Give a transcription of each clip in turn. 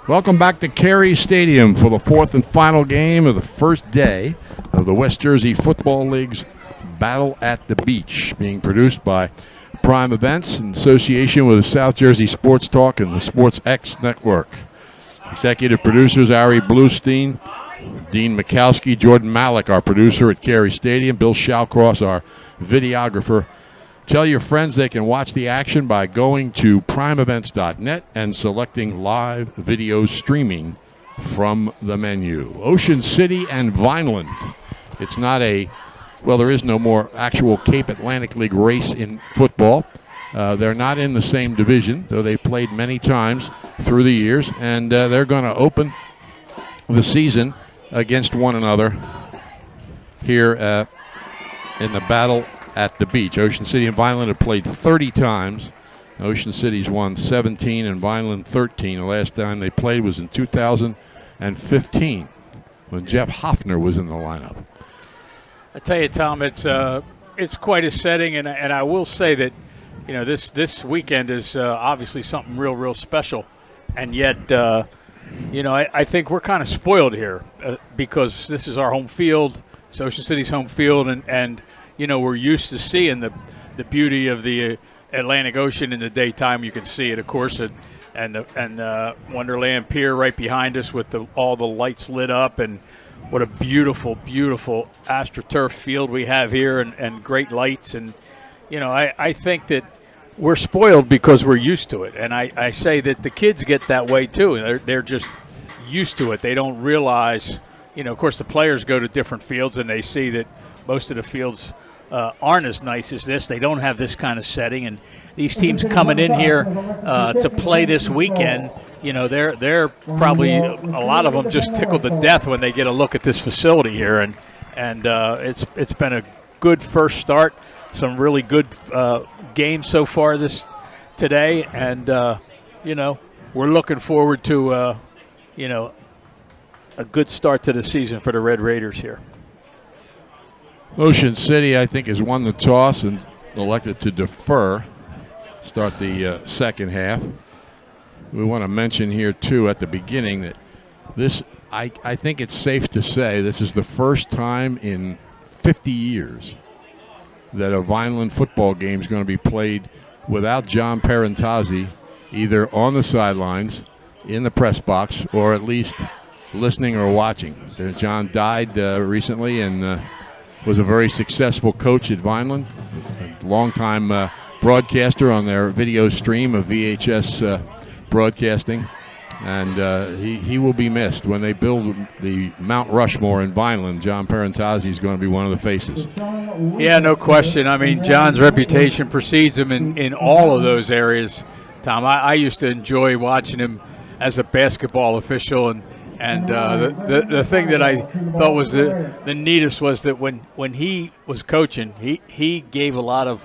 Welcome back to Cary Stadium for the fourth and final game of the first day of the West Jersey Football League's Battle at the Beach, being produced by Prime Events in association with the South Jersey Sports Talk and the Sports X Network. Executive producers Ari Bluestein, Dean Mikowski, Jordan Malik, our producer at Cary Stadium, Bill Shallcross, our videographer. Tell your friends they can watch the action by going to primeevents.net and selecting live video streaming from the menu. Ocean City and Vineland. It's not there is no more actual Cape Atlantic League race in football. They're not in the same division, though they played many times through the years, and they're going to open the season against one another here in the battle at the beach. Ocean City and Vineland have played 30 times. Ocean City's won 17 and Vineland 13. The last time they played was in 2015 when Jeff Hoffner was in the lineup. I tell you, Tom, it's quite a setting, and I will say that this weekend is obviously something real special, and yet I think we're kind of spoiled here because this is our home field. It's Ocean City's home field, and we're used to seeing the beauty of the Atlantic Ocean in the daytime. You can see it, of course, and Wonderland Pier right behind us with all the lights lit up, and what a beautiful AstroTurf field we have here, and great lights. And I think that we're spoiled because we're used to it, and I say that the kids get that way too. They're just used to it. They don't realize, of course, the players go to different fields and they see that most of the fields aren't as nice as this. They don't have this kind of setting, and these teams coming in here to play this weekend, they're probably, a lot of them just tickled to death when they get a look at this facility here, and it's been a good first start. Some really good games so far today, and we're looking forward to a good start to the season for the Red Raiders here. Ocean City, I think, has won the toss and elected to defer, start the second half. We want to mention here, too, at the beginning that I think it's safe to say this is the first time in 50 years that a Vineland football game is going to be played without John Parentazzi either on the sidelines, in the press box, or at least listening or watching. John died recently and was a very successful coach at Vineland, a longtime broadcaster on their video stream of VHS broadcasting, and he will be missed. When they build the Mount Rushmore in Vineland, John Parentazzi is going to be one of the faces. Yeah, no question. I mean, John's reputation precedes him in all of those areas, Tom. I used to enjoy watching him as a basketball official, and the thing that I thought was the neatest was that when he was coaching, he gave a lot of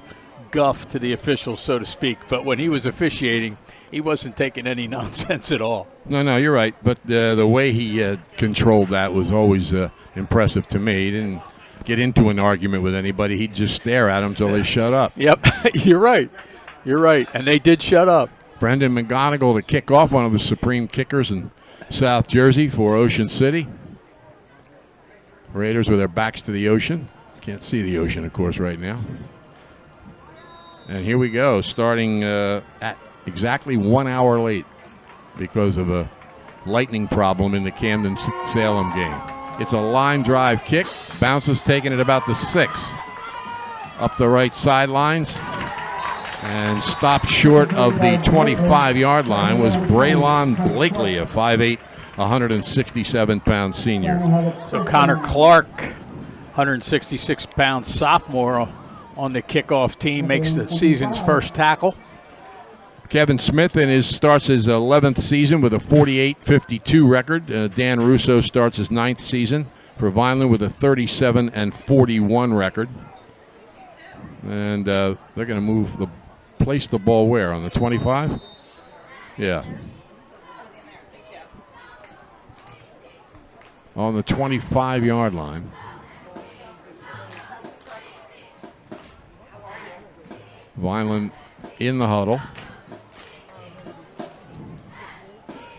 guff to the officials, so to speak. But when he was officiating, he wasn't taking any nonsense at all. No, you're right. But the way he controlled that was always impressive to me. He didn't get into an argument with anybody. He'd just stare at them until they shut up. Yep, you're right. And they did shut up. Brendan McGonigal to kick off, one of the supreme kickers in South Jersey for Ocean City. Raiders with their backs to the ocean. Can't see the ocean, of course, right now. And here we go, starting at exactly 1 hour late because of a lightning problem in the Camden-Salem game. It's a line drive kick. Bounces taking it about the 6. Up the right sidelines. And stopped short of the 25-yard line was Braylon Blakely, a 5'8", 167-pound senior. So Connor Clark, 166-pound sophomore on the kickoff team, makes the season's first tackle. Kevin Smith starts his 11th season with a 48-52 record. Dan Russo starts his 9th season for Vineland with a 37-41 record. And they're going to place the ball where? On the 25? Yeah. On the 25-yard line. Vineland in the huddle.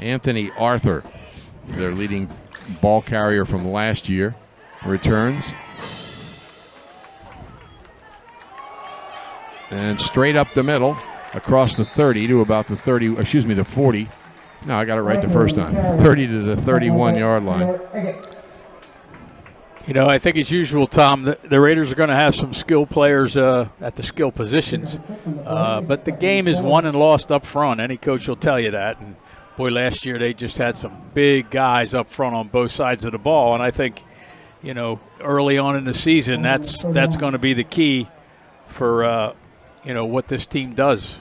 Anthony Arthur, their leading ball carrier from last year, returns. And straight up the middle, across the 30 to about the 30, excuse me, the 40. No, I got it right the first time. 30 to the 31-yard line. You know, I think as usual, Tom, the Raiders are going to have some skill players at the skill positions. But the game is won and lost up front. Any coach will tell you that. And, boy, last year they just had some big guys up front on both sides of the ball. And I think, you know, early on in the season, that's going to be the key for, you know, what this team does.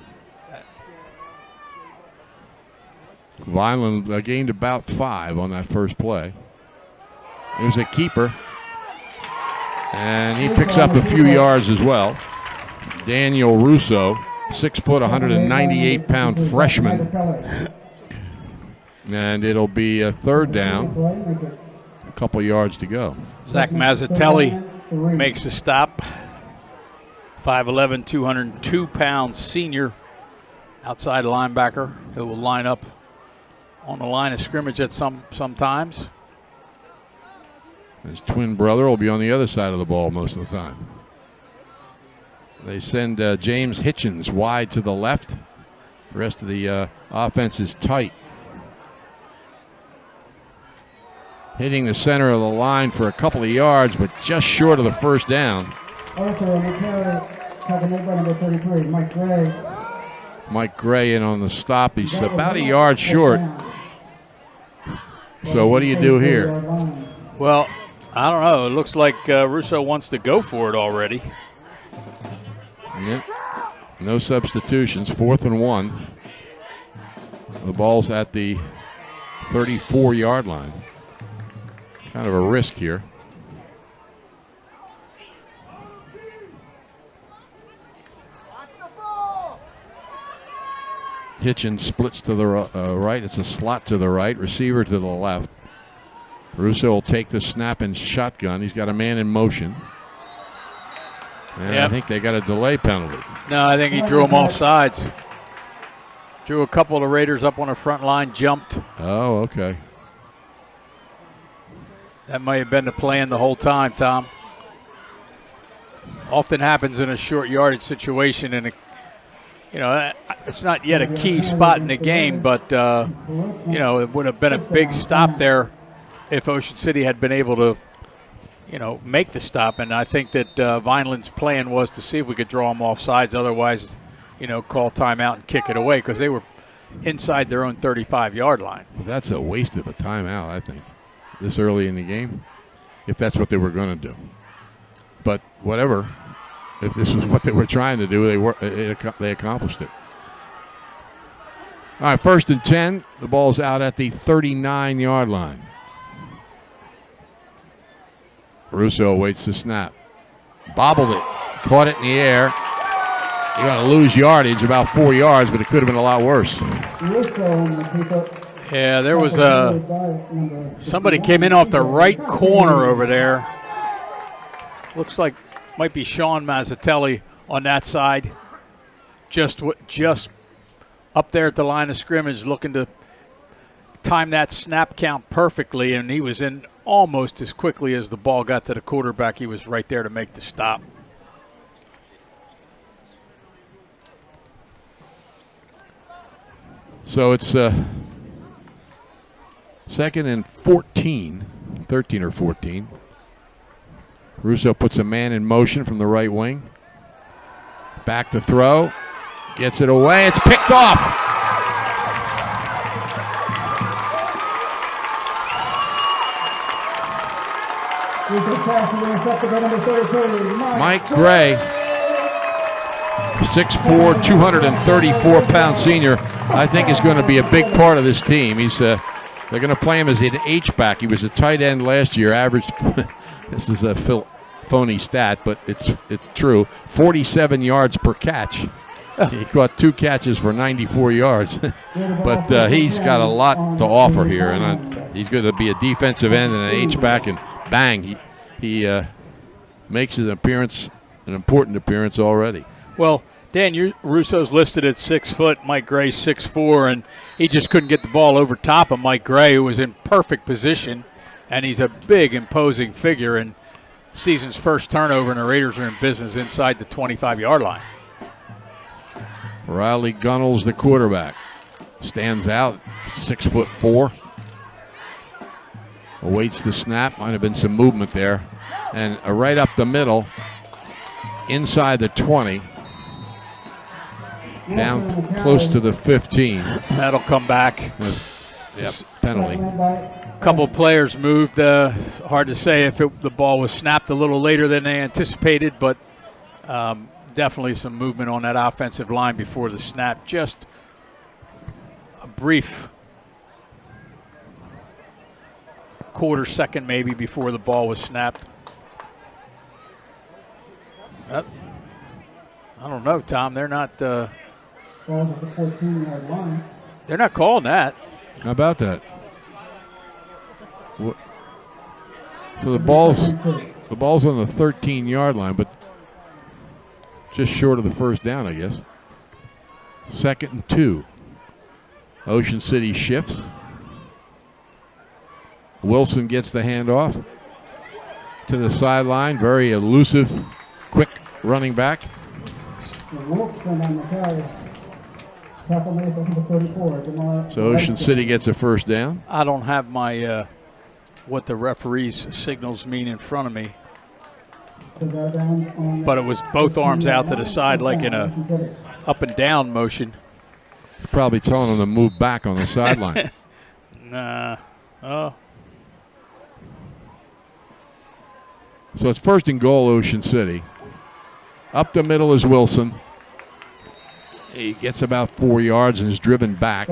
Vineland gained about 5 on that first play. There's a keeper. And he picks up a few yards as well. Daniel Russo, 6 foot, 198-pound freshman. And it'll be a third down. A couple yards to go. Zach Mazzatelli makes the stop. 5'11", 202-pound senior outside linebacker who will line up on the line of scrimmage at sometimes. His twin brother will be on the other side of the ball most of the time. They send James Hitchens wide to the left. The rest of the offense is tight. Hitting the center of the line for a couple of yards, but just short of the first down. Mike Gray in on the stop. He's about a yard short. So what do you do here? Well, I don't know. It looks like Russo wants to go for it already. Yep. No substitutions. 4th and 1. The ball's at the 34-yard line. Kind of a risk here. Hitchens splits to the right. It's a slot to the right. Receiver to the left. Russo will take the snap and shotgun. He's got a man in motion. And I think they got a delay penalty. No, I think he drew him off sides. Drew a couple of the Raiders up on the front line, jumped. Oh, okay. That might have been the plan the whole time, Tom. Often happens in a short yardage situation, and you know, it's not yet a key spot in the game, but you know, it would have been a big stop there if Ocean City had been able to, you know, make the stop. And I think that Vineland's plan was to see if we could draw them off sides. Otherwise, you know, call timeout and kick it away because they were inside their own 35-yard line. Well, that's a waste of a timeout, I think, this early in the game, if that's what they were going to do. But whatever, if this was what they were trying to do, they accomplished it. All right, 1st and 10. The ball's out at the 39-yard line. Russo waits the snap. Bobbled it. Caught it in the air. You're going to lose yardage, about 4 yards, but it could have been a lot worse. Yeah, there was somebody came in off the right corner over there. Looks like might be Sean Mazzatelli on that side. Just up there at the line of scrimmage looking to time that snap count perfectly, and he was in almost as quickly as the ball got to the quarterback. He was right there to make the stop. So it's 2nd and 14, 13 or 14. Russo puts a man in motion from the right wing. Back to throw. Gets it away. It's picked off. Mike Gray, 6'4", 234-pound senior, I think is going to be a big part of this team. He's they're going to play him as an H-back. He was a tight end last year, averaged, this is a phony stat, but it's true, 47 yards per catch. He caught 2 catches for 94 yards. But he's got a lot to offer here, and he's going to be a defensive end and an H-back, and bang, he makes his appearance, an important appearance already. Well, Dan, Russo's listed at 6 foot, Mike Gray's 6'4", and he just couldn't get the ball over top of Mike Gray, who was in perfect position, and he's a big, imposing figure, and season's first turnover, and the Raiders are in business inside the 25-yard line. Riley Gunnels, the quarterback, stands out, 6'4". Awaits the snap. Might have been some movement there. And right up the middle, inside the 20, down close to the 15. That'll come back. Yep, penalty. A couple of players moved. Hard to say if the ball was snapped a little later than they anticipated, but definitely some movement on that offensive line before the snap. Just a brief quarter second maybe before the ball was snapped. I don't know, Tom. They're not. They're not calling that. How about that? So the ball's on the 13-yard line, but just short of the first down, I guess. 2nd and 2. Ocean City shifts. Wilson gets the handoff to the sideline. Very elusive, quick running back. So Ocean City gets a first down. I don't have my what the referee's signals mean in front of me. But it was both arms out to the side like in a up and down motion. Probably telling them to move back on the sideline. Nah. Oh. So it's 1st and goal, Ocean City. Up the middle is Wilson. He gets about 4 yards and is driven back.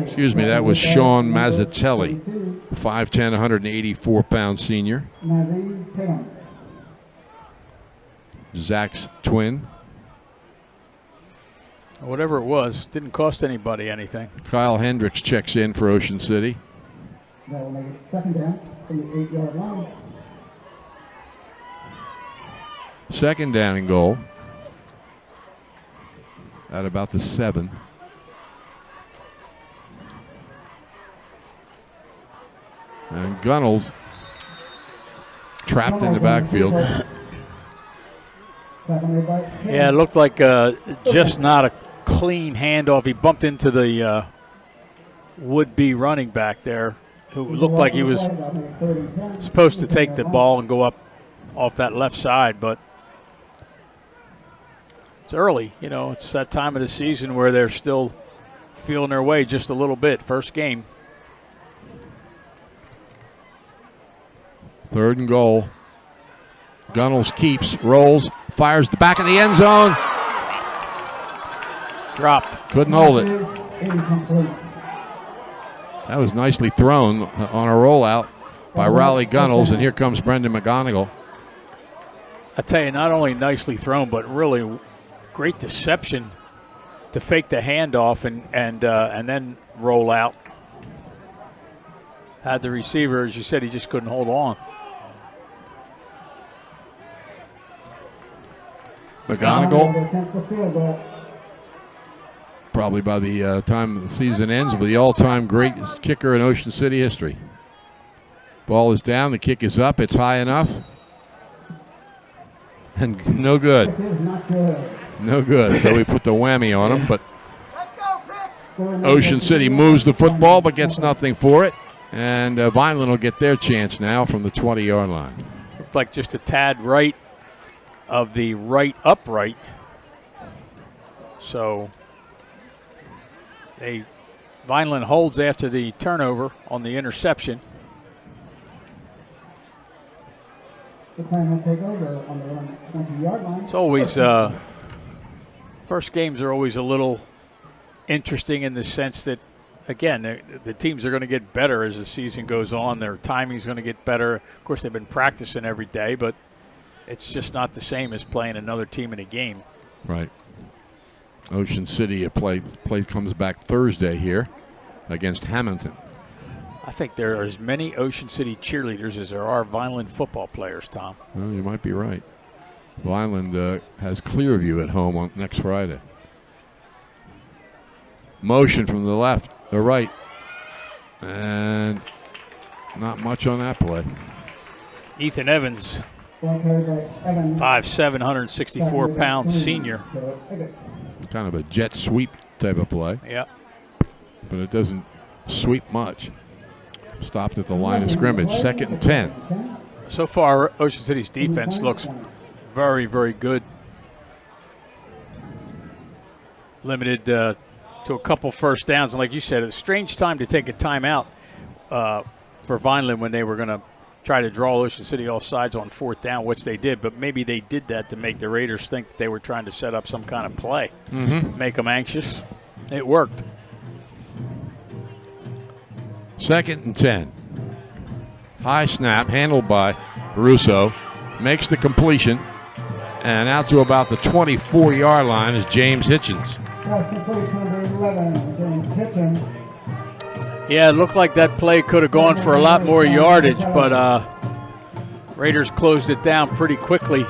Excuse me, that was Sean Mazzatelli, 5'10", 184-pound senior. Zach's twin. Whatever it was, didn't cost anybody anything. Kyle Hendricks checks in for Ocean City. That will make it 2nd down from the 8-yard line. 2nd down and goal. At about the 7. And Gunnels trapped in the backfield. Yeah, it looked like just not a clean handoff. He bumped into the would-be running back there, who looked like he was supposed to take the ball and go up off that left side, but it's early. You know, it's that time of the season where they're still feeling their way just a little bit. First game. 3rd and goal. Gunnels keeps, rolls, fires the back of the end zone. Dropped. Couldn't hold it. That was nicely thrown on a rollout by Riley Gunnels, and here comes Brendan McGonigal. I tell you, not only nicely thrown, but really great deception to fake the handoff and then roll out. Had the receiver, as you said, he just couldn't hold on. McGonigal, probably by the time the season ends, will be the all-time greatest kicker in Ocean City history. Ball is down, the kick is up, it's high enough. And no good. No good. So we put the whammy on him, but Ocean City moves the football but gets nothing for it. And Vineland will get their chance now from the 20-yard line. Looked like just a tad right of the right upright. So Vineland holds after the turnover on the interception. It's always first games are always a little interesting in the sense that, again, the teams are going to get better as the season goes on. Their timing's going to get better. Of course, they've been practicing every day, but it's just not the same as playing another team in a game. Right. Ocean City play comes back Thursday here against Hamilton. I think there are as many Ocean City cheerleaders as there are Vineland football players, Tom. Well, you might be right. Vineland has Clearview at home on next Friday. Motion from the left, the right, and not much on that play. Ethan Evans, Ball carried by Evans. 5'7", 164-pound senior. Kind of a jet sweep type of play, Yep. but it doesn't sweep much. Stopped at the line of scrimmage. 2nd and 10. So far, Ocean City's defense looks very, very good. Limited to a couple first downs. And like you said, it's a strange time to take a timeout for Vineland when they were going to try to draw Ocean City off sides on 4th down, which they did. But maybe they did that to make the Raiders think that they were trying to set up some kind of play, make them anxious. It worked. 2nd and 10. High snap, handled by Russo. Makes the completion. And out to about the 24-yard line is James Hitchens. Pass complete to number 11, James Hitchens. Yeah, it looked like that play could have gone for a lot more yardage, but Raiders closed it down pretty quickly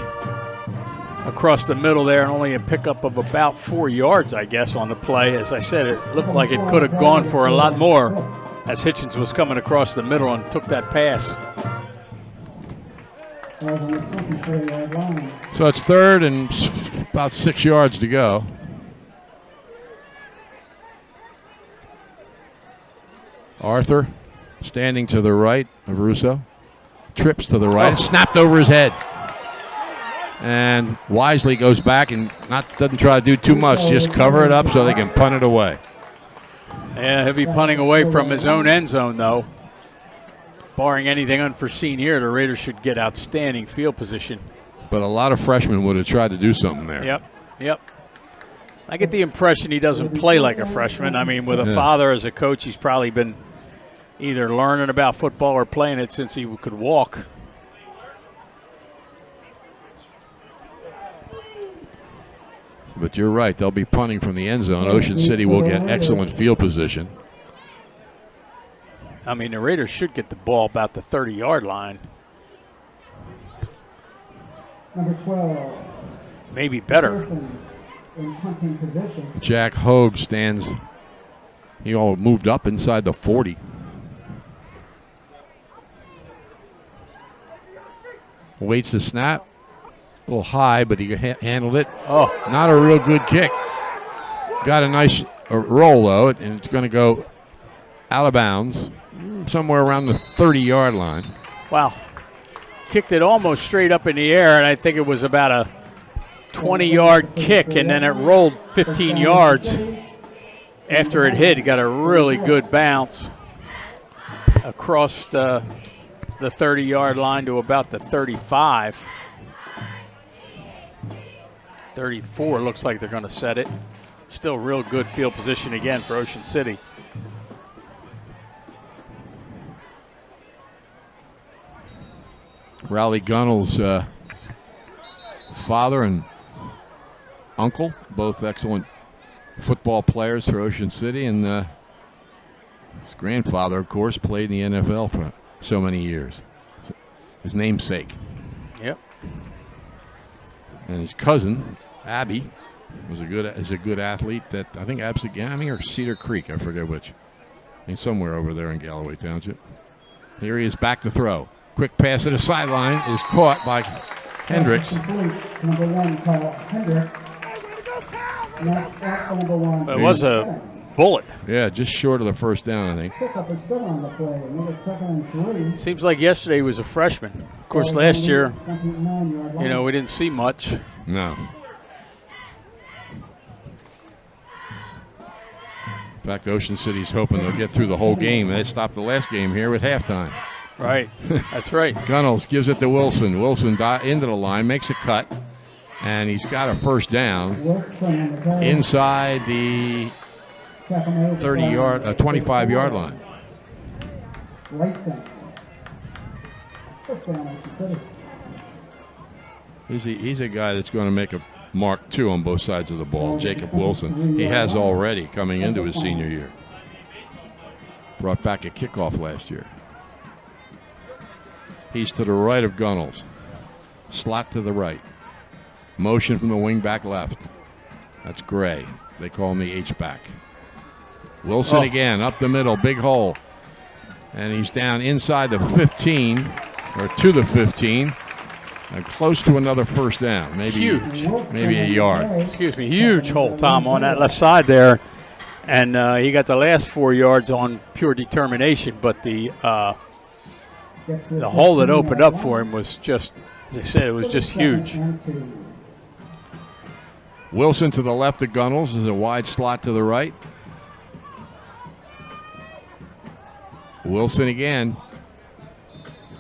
across the middle there, and only a pickup of about 4 yards, I guess, on the play. As I said, it looked like it could have gone for a lot more as Hitchens was coming across the middle and took that pass. So it's 3rd and about 6 yards to go. Arthur standing to the right of Russo. Trips to the right. Snapped over his head. And wisely goes back and doesn't try to do too much. Just cover it up so they can punt it away. Yeah, he'll be punting away from his own end zone, though. Barring anything unforeseen here, the Raiders should get outstanding field position. But a lot of freshmen would have tried to do something there. Yep. I get the impression he doesn't play like a freshman. I mean, with a father as a coach, he's probably been either learning about football or playing it since he could walk. But you're right. They'll be punting from the end zone. Ocean City will get excellent field position. I mean, the Raiders should get the ball about the 30-yard line. Number 12. Maybe better. In punting position. Jack Hogue stands. He all moved up inside the 40. Waits the snap. A little high, but he handled it. Oh, not a real good kick. Got a nice roll, though, and it's going to go out of bounds somewhere around the 30-yard line. Wow. Kicked it almost straight up in the air, and I think it was about a 20-yard kick, and then it rolled 15 yards after it hit. It got a really good bounce across the 30-yard line to about the 35. 34 looks like they're going to set it. Still real good field position again for Ocean City. Rowley Gunnell's father and uncle, both excellent football players for Ocean City, and his grandfather, of course, played in the NFL for so many years. His namesake. Yep. And his cousin, Abby, is a good athlete. That I think Absegami or Cedar Creek, I forget which. I think somewhere over there in Galloway Township. Here he is back to throw. Quick pass to the sideline is caught by Hendricks. Number 1, Kyle Hendricks. Number 1. It was a bullet. Yeah, just short of the first down, I think. Pick up a 7 on the play. Number 2nd and 3. Seems like yesterday he was a freshman. Of course, last year, we didn't see much. No. In fact, Ocean City's hoping they'll get through the whole game. They stopped the last game here at halftime. Right. That's right. Gunnels gives it to Wilson. Wilson into the line, makes a cut, and he's got a first down inside the 25-yard line. He's a guy that's going to make a mark, too, on both sides of the ball, Jacob Wilson. He has already coming into his senior year. Brought back a kickoff last year. He's to the right of Gunnels. Slot to the right. Motion from the wing back left. That's Gray. They call him the H-back. Wilson again, up the middle, big hole. And he's down inside the 15, or to the 15, and close to another first down. Maybe huge. Maybe a yard. Excuse me, huge hole, Tom, on that left side there. And he got the last 4 yards on pure determination, but the hole that opened up for him was just, as I said, it was just huge. Wilson to the left of Gunnels is a wide slot to the right. Wilson again.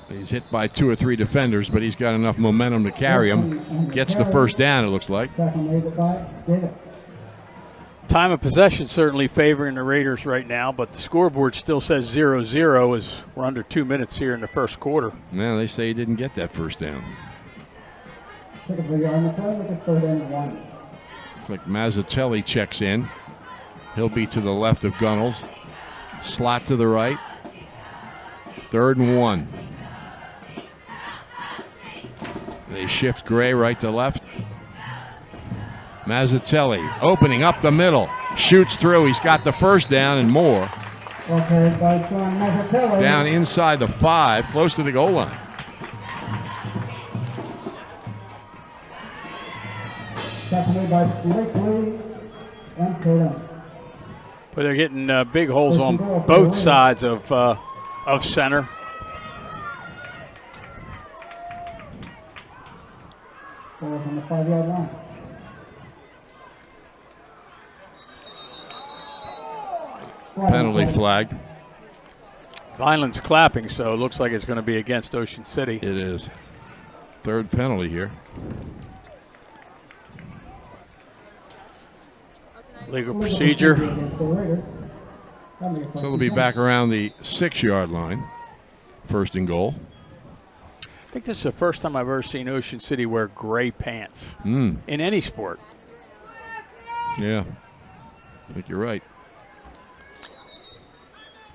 He's hit by 2 or 3 defenders, but he's got enough momentum to carry him. Gets the first down, it looks like. Time of possession certainly favoring the Raiders right now, but the scoreboard still says 0-0 as we're under 2 minutes here in the first quarter. Man, they say he didn't get that first down. Like Mazzatelli checks in. He'll be to the left of Gunnels. Slot to the right. 3rd and 1. They shift Gray right to left. Mazzatelli opening up the middle. Shoots through. He's got the first down and more. Down inside the 5, close to the goal line. But they're getting big holes on both sides of center. On the 5-yard line. Penalty flag. Vineland's clapping, so it looks like it's going to be against Ocean City. It is. 3rd penalty here. Legal procedure. So they'll be back around the 6-yard line. 1st and goal. I think this is the first time I've ever seen Ocean City wear gray pants in any sport. Yeah, I think you're right.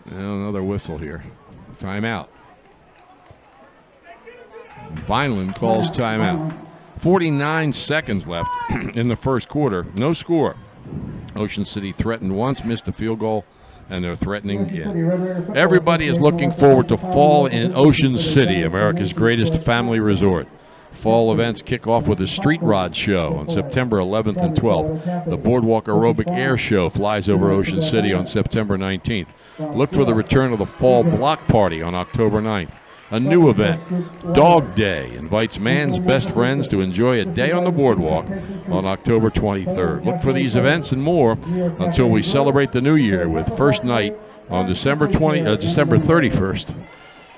Now another whistle here. Timeout. Vineland calls timeout. 49 seconds left in the first quarter. No score. Ocean City threatened once, missed a field goal, and they're threatening again. Everybody is looking forward to fall in Ocean City, America's greatest family resort. Fall events kick off with a street rod show on September 11th and 12th. The Boardwalk Aerobic Air Show flies over Ocean City on September 19th. Look for the return of the Fall Block Party on October 9th. A new event, Dog Day, invites man's best friends to enjoy a day on the boardwalk on October 23rd. Look for these events and more until we celebrate the new year with first night on December 31st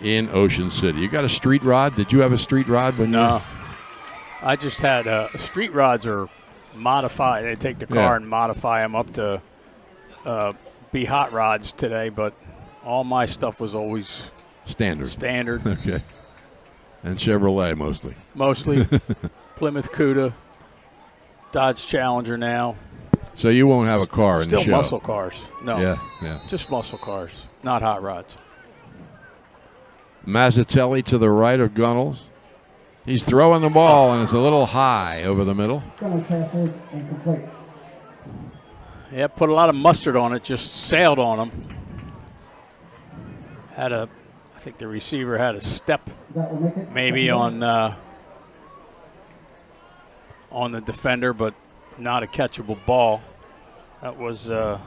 in Ocean City. You got a street rod? Did you have a street rod? No. I just had street rods are modified. They take the car and modify them up to be hot rods today, but all my stuff was always standard. Okay. And Chevrolet mostly. Mostly. Plymouth Cuda, Dodge Challenger now. So you won't have a car in the show? Still muscle cars. No. Yeah. Just muscle cars, not hot rods. Mazzatelli to the right of Gunnels. He's throwing the ball, and it's a little high over the middle. Yeah, put a lot of mustard on it, just sailed on him. I think the receiver had a step maybe on the defender, but not a catchable ball. That was a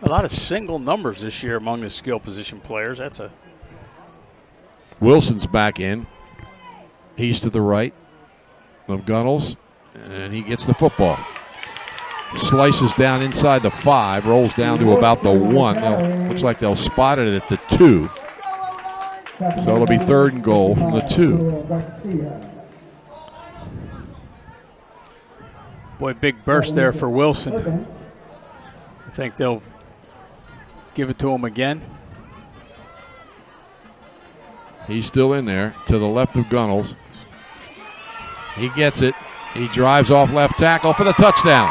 lot of single numbers this year among the skill position players. Wilson's back in. He's to the right of Gunnels, and he gets the football. Slices down inside the 5, rolls down to about the 1. Looks like they'll spot it at the 2. So it'll be 3rd and goal from the 2. Boy, big burst there for Wilson. I think they'll give it to him again. He's still in there to the left of Gunnels. He gets it. He drives off left tackle for the touchdown.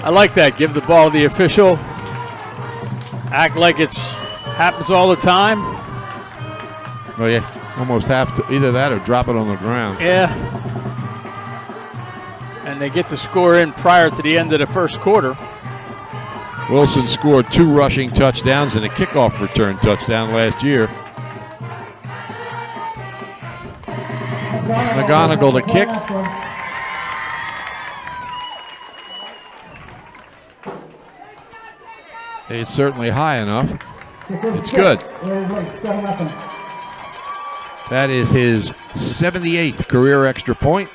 I like that. Give the ball to the official. act like it's happens all the time. Oh, yeah. Almost have to either that or drop it on the ground. Yeah. And they get the score in prior to the end of the first quarter. Wilson scored 2 rushing touchdowns and a kickoff return touchdown last year. McGonigal to kick. It's certainly high enough. It's good. That is his 78th career extra point.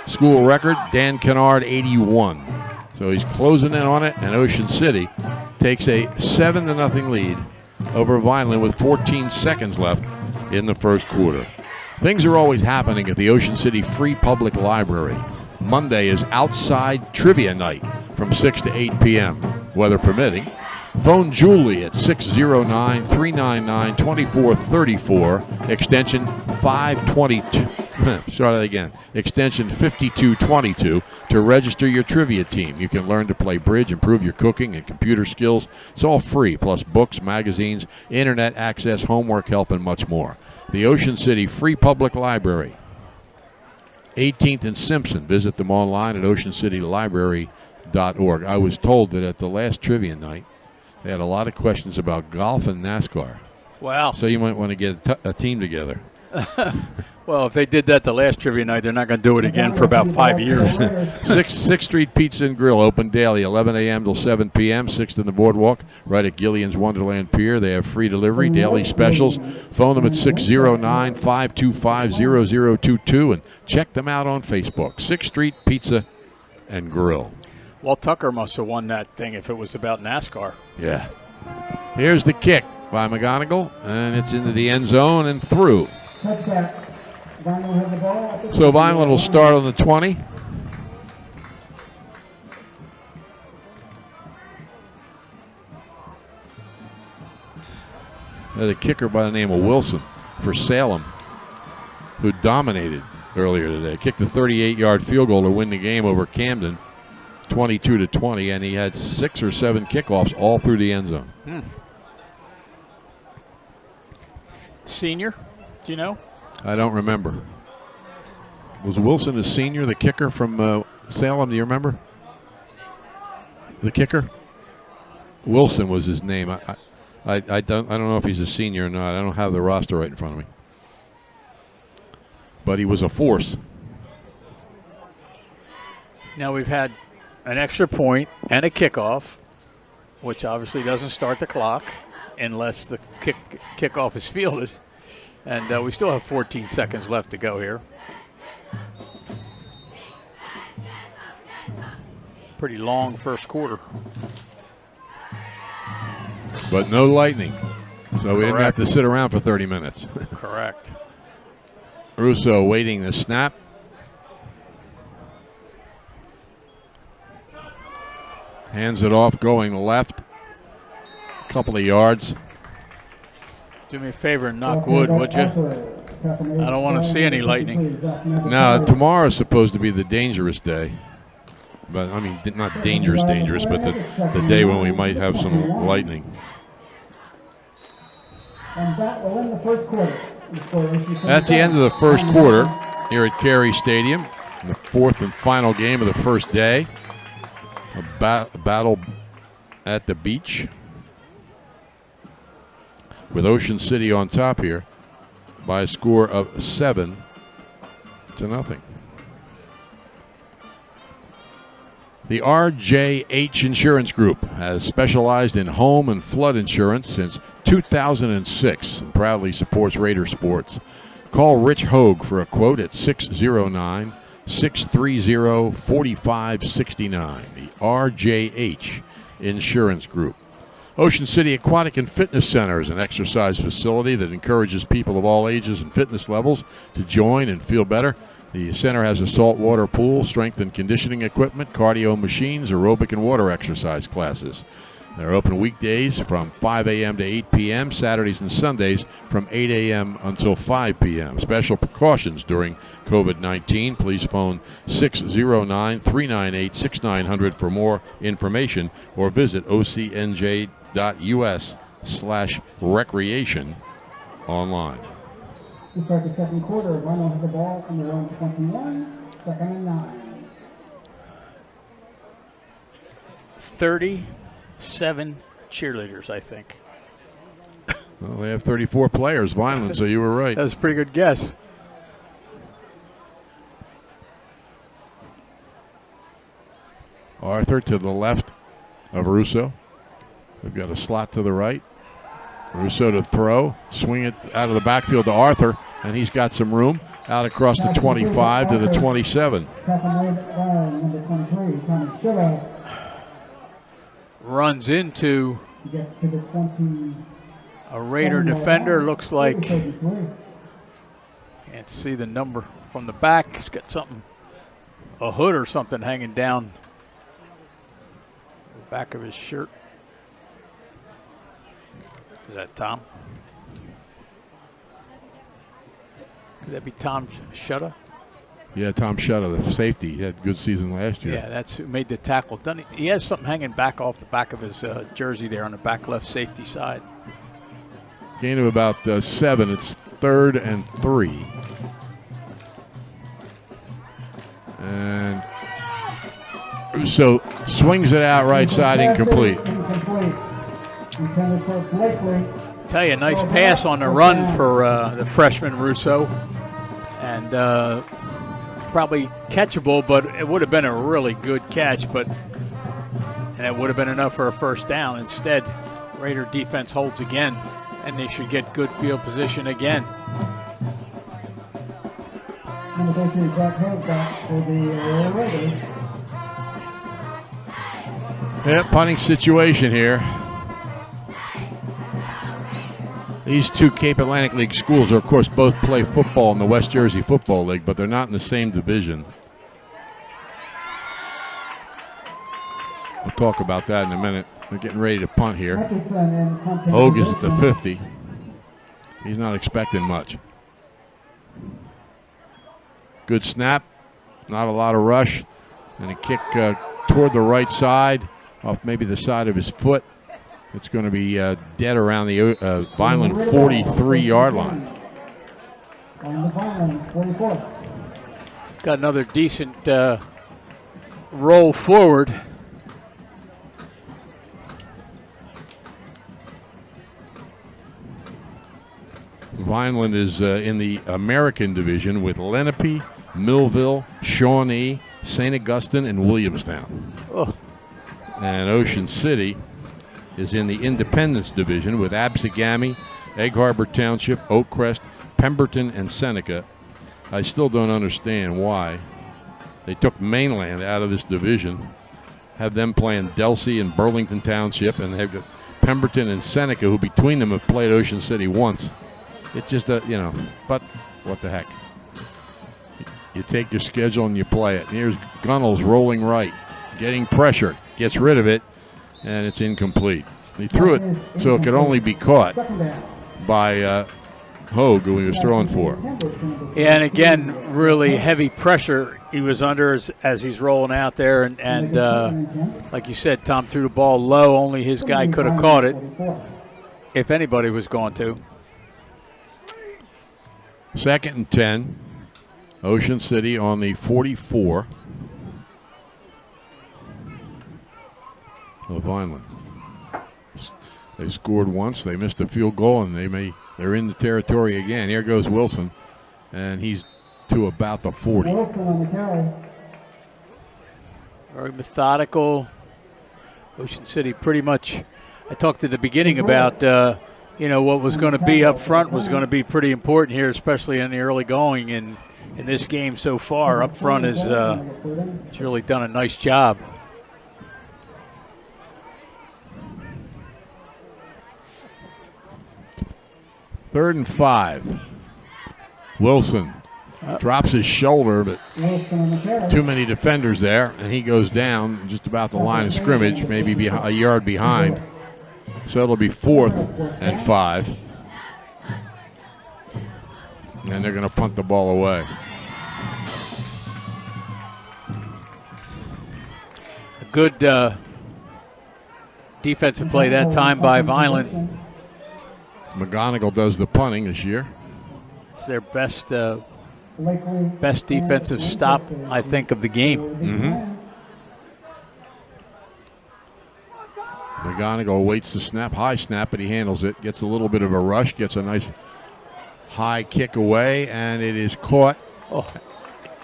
School record, Dan Kennard, 81. So he's closing in on it, and Ocean City takes a 7-0 lead over Vineland with 14 seconds left in the first quarter. Things are always happening at the Ocean City Free Public Library. Monday is outside trivia night from 6 to 8 p.m., weather permitting. Phone Julie at 609-399-2434, extension 522. Start that again. Extension 5222 to register your trivia team. You can learn to play bridge, improve your cooking and computer skills. It's all free, plus books, magazines, internet access, homework help, and much more. The Ocean City Free Public Library, 18th and Simpson. Visit them online at oceancitylibrary.org. I was told that at the last trivia night, they had a lot of questions about golf and NASCAR. Wow. So you might want to get a team together. Well, if they did that the last trivia night, they're not going to do it again for about 5 years. 6th Street Pizza and Grill, open daily, 11 a.m. till 7 p.m., 6th in the Boardwalk, right at Gillian's Wonderland Pier. They have free delivery, daily specials. Phone them at 609-525-0022 and check them out on Facebook. 6th Street Pizza and Grill. Well, Tucker must have won that thing if it was about NASCAR. Yeah. Here's the kick by McGonigal, and it's into the end zone and through. So Vineland will start on the 20. Had a kicker by the name of Wilson for Salem, who dominated earlier today. Kicked a 38-yard field goal to win the game over Camden, 22-20, and he had 6 or 7 kickoffs all through the end zone. Senior, do you know? I don't remember. Was Wilson a senior, the kicker from Salem? Do you remember? The kicker? Wilson was his name. I don't know if he's a senior or not. I don't have the roster right in front of me. But he was a force. Now we've had an extra point and a kickoff, which obviously doesn't start the clock unless the kickoff is fielded. And we still have 14 seconds left to go here. Pretty long first quarter. But no lightning. So we didn't have to sit around for 30 minutes. Correct. Russo waiting the snap. Hands it off, going left. Couple of yards. Do me a favor and knock wood, would you? I don't want to see any lightning. Now, tomorrow's supposed to be the dangerous day. But, I mean, not dangerous, but the day when we might have some lightning. And that will end the first quarter. That's the end of the first quarter here at Carey Stadium. The 4th and final game of the first day. A battle at the beach, with Ocean City on top here by a score of 7-0. The RJH Insurance Group has specialized in home and flood insurance since 2006 and proudly supports Raider sports. Call Rich Hogue for a quote at 609-630-4569. The RJH Insurance Group. Ocean City Aquatic and Fitness Center is an exercise facility that encourages people of all ages and fitness levels to join and feel better. The center has a saltwater pool, strength and conditioning equipment, cardio machines, aerobic and water exercise classes. They're open weekdays from 5 a.m. to 8 p.m., Saturdays and Sundays from 8 a.m. until 5 p.m. Special precautions during COVID-19. Please phone 609-398-6900 for more information or visit ocnj.us/recreation online. To start the second quarter, Vineland has the ball on their own 21, second and 9. 37 cheerleaders, I think. Well, they have 34 players, Vineland, so you were right. That was a pretty good guess. Arthur to the left of Russo. They've got a slot to the right. Russo to throw, swing it out of the backfield to Arthur, and he's got some room out across the 25 to the 27. Number 23, Thomas Schiller. Runs into He gets to the 20. a Raider defender. Looks like, can't see the number from the back. He's got something, a hood or something hanging down the back of his shirt. Is that Tom? Could that be Tom Shutta? Yeah, Tom Shutta, the safety. He had a good season last year. Yeah, that's who made the tackle. He has something hanging back off the back of his jersey there on the back left safety side. Gain of about 7. It's 3rd and 3. And Russo swings it out right side, incomplete. Tell you, nice pass on the run for the freshman Russo. And probably catchable, but it would have been a really good catch, and it would have been enough for a first down. Instead, Raider defense holds again, and they should get good field position again. Yeah, punting situation here. These two Cape Atlantic League schools are, of course, both play football in the West Jersey Football League, but they're not in the same division. We'll talk about that in a minute. They're getting ready to punt here. Hogue is at the 50. He's not expecting much. Good snap. Not a lot of rush. And a kick toward the right side, off maybe the side of his foot. It's going to be dead around the Vineland 43-yard line. Got another decent roll forward. Vineland is in the American division with Lenape, Millville, Shawnee, St. Augustine, and Williamstown. Oh. And Ocean City is in the Independence division with Absegami, Egg Harbor Township, Oakcrest, Pemberton, and Seneca. I still don't understand why they took Mainland out of this division, have them playing Delsea and Burlington Township, and they've got Pemberton and Seneca, who between them have played Ocean City once. It's just but what the heck. You take your schedule and you play it. And here's Gunnels rolling right, getting pressure, gets rid of it, and it's incomplete. He threw it so it could only be caught by Hogue, who he was throwing for. Yeah, and again, really heavy pressure he was under as he's rolling out there. And like you said, Tom threw the ball low. Only his guy could have caught it, if anybody was going to. 2nd and 10. Ocean City on the 44 of Vineland. They scored once, they missed a field goal, and they're in the territory again. Here goes Wilson, and he's to about the 40. Very methodical. Ocean City pretty much, I talked at the beginning about what was going to be up front was going to be pretty important here, especially in the early going. And in this game so far, up front is it's really done a nice job. Third and 5. Wilson Drops his shoulder, but Wilson on the carry. too many defenders there, and he goes down just about the line of scrimmage, maybe a yard behind. So it'll be 4th and 5. And they're going to punt the ball away. A good defensive play that time by Vineland. McGonigal does the punting this year. It's their best defensive stop, I think, of the game. McGonigal waits the snap, high snap, but he handles it. Gets a little bit of a rush, gets a nice high kick away, and it is caught. Oh,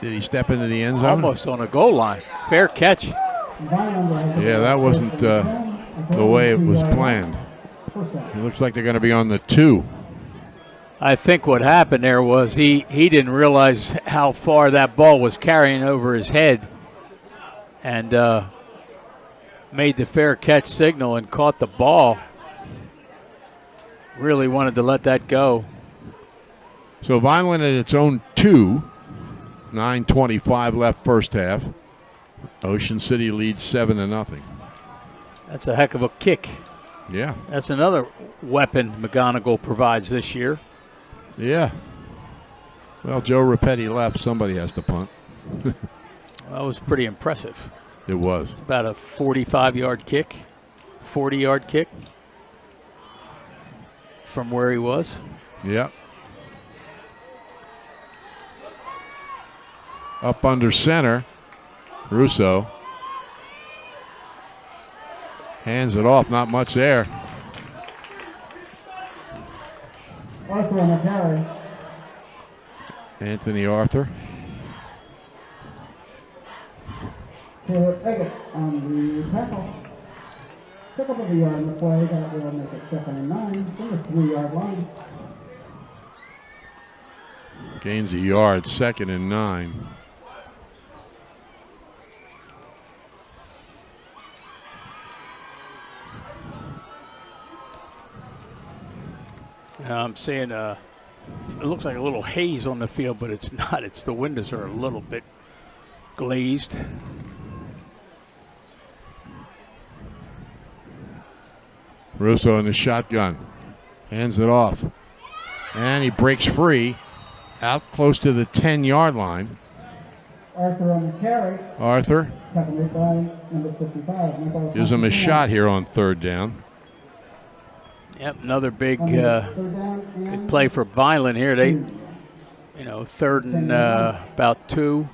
did he step into the end zone? almost on a goal line. Fair catch. Yeah, that wasn't the way it was planned. It looks like they're going to be on the 2. I think what happened there was he didn't realize how far that ball was carrying over his head, and made the fair catch signal and caught the ball. Really wanted to let that go. So Vineland at its own 2, 9:25 left first half. Ocean City leads 7-0. That's a heck of a kick. Yeah. That's another weapon McGonigal provides this year. Yeah. Well, Joe Rapetti left. Somebody has to punt. That was pretty impressive. It was. About a 45-yard kick, 40-yard kick from where he was. Yep. Up under center, Russo. Hands it off, not much there. Arthur on the carry. Anthony Arthur. Taylor Eggett on the tackle. Pick up of the yard on the play. That will make it 2nd and 9 from the 3-yard line. Gains a yard, 2nd and 9. I'm seeing it looks like a little haze on the field, but it's not. It's the windows are a little bit glazed. Russo in the shotgun. Hands it off. And he breaks free out close to the 10-yard line. Arthur on the carry. Arthur Seconded by number 55. gives him a shot here on 3rd down. Yep, another big Third down and big play for Vineland here. They, 3rd and about 2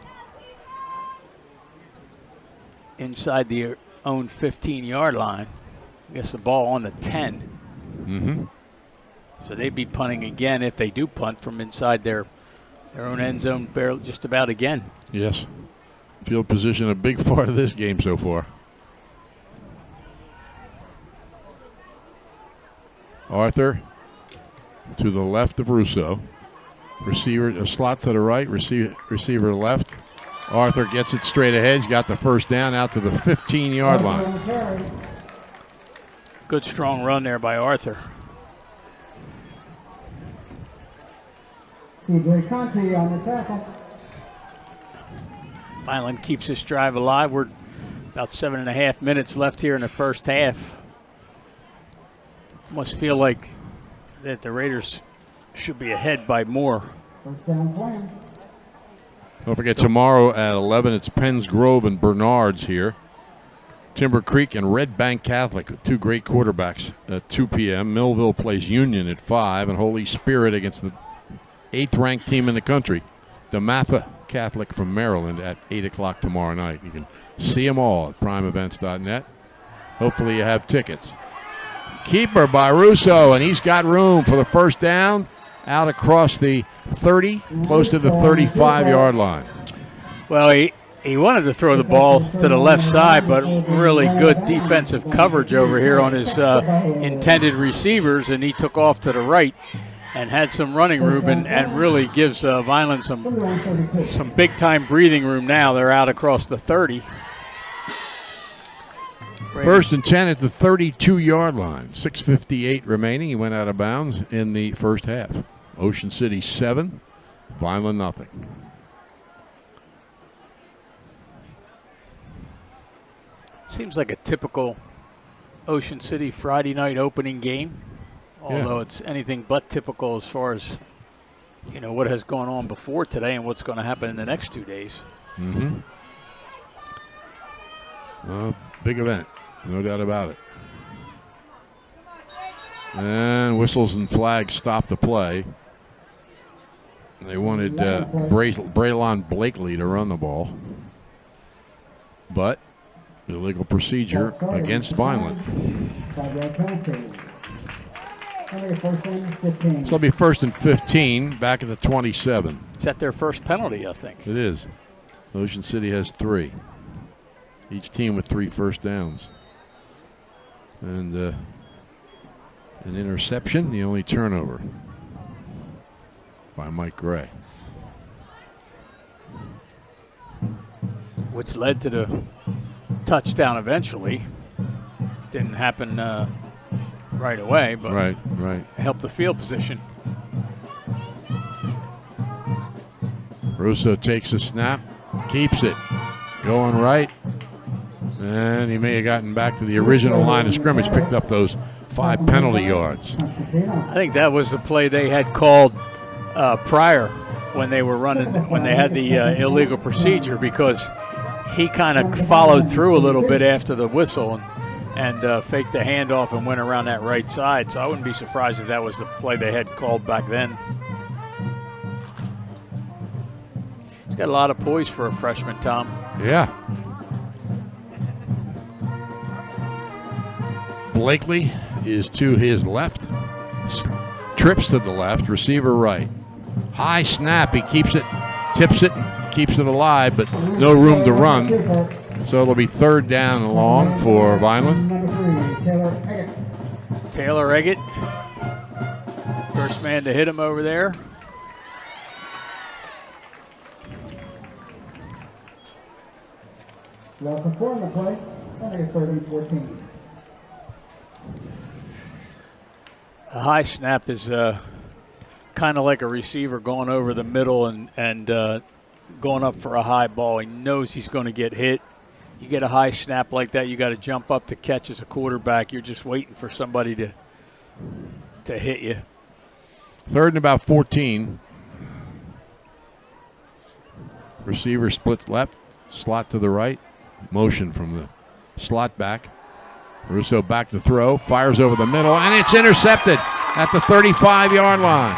inside the own 15-yard line. I guess the ball on the 10. Mm-hmm. So they'd be punting again if they do punt from inside their own end zone, barely just about again. Yes. Field position a big part of this game so far. Arthur to the left of Russo. Receiver, a slot to the right, receiver left. Arthur gets it straight ahead. He's got the first down out to the 15-yard line. Good strong run there by Arthur. CJ Conti on the tackle. Vineland keeps this drive alive. We're about 7.5 minutes left here in the first half. Almost feel like that the Raiders should be ahead by more. First down plan. Don't forget, tomorrow at 11, it's Penns Grove and Bernard's here. Timber Creek and Red Bank Catholic, 2 great quarterbacks at 2 p.m. Millville plays Union at 5, and Holy Spirit against the 8th-ranked team in the country, DeMatha Catholic from Maryland, at 8 o'clock tomorrow night. You can see them all at primeevents.net. Hopefully you have tickets. Keeper by Russo, and he's got room for the first down out across the 30, close to the 35-yard line. Well, he wanted to throw the ball to the left side, but really good defensive coverage over here on his intended receivers, and he took off to the right and had some running room and really gives Vineland some big-time breathing room now. They're out across the 30. First and 10 at the 32-yard line. 6:58 remaining. He went out of bounds in the first half. Ocean City 7, Vineland nothing. Seems like a typical Ocean City Friday night opening game, although it's anything but typical as far as, you know, what has gone on before today and what's going to happen in the next 2 days. Mm-hmm. Big event, no doubt about it. And whistles and flags stop the play. They wanted Braylon Blakely to run the ball, but illegal procedure against Vineland. So it'll be 1st and 15, back at the 27. Is that their first penalty, I think? It is. Ocean City has 3. Each team with 3 first downs. And an interception, the only turnover by Mike Gray. Which led to the touchdown eventually. Didn't happen right away, but right. helped the field position. Russo takes a snap, keeps it, going right, and he may have gotten back to the original line of scrimmage, picked up those 5 penalty yards. I think that was the play they had called prior when they were running, when they had the illegal procedure, because he kind of followed through a little bit after the whistle and faked the handoff and went around that right side. So I wouldn't be surprised if that was the play they had called back then. He's got a lot of poise for a freshman, Tom. Yeah. Blakely is to his left, trips to the left, receiver right. High snap, he keeps it, tips it, keeps it alive, but no room to run. So it'll be 3rd down and long for Vineland. Taylor Eggett, first man to hit him over there. Loss of 4 on the play. I think it's 3rd and 14. A high snap is kind of like a receiver going over the middle and going up for a high ball. He knows he's going to get hit. You get a high snap like that, you got to jump up to catch as a quarterback. You're just waiting for somebody to hit you. 3rd and about 14. Receiver split left, slot to the right. Motion from the slot back. Russo back to throw, fires over the middle, and it's intercepted at the 35-yard line.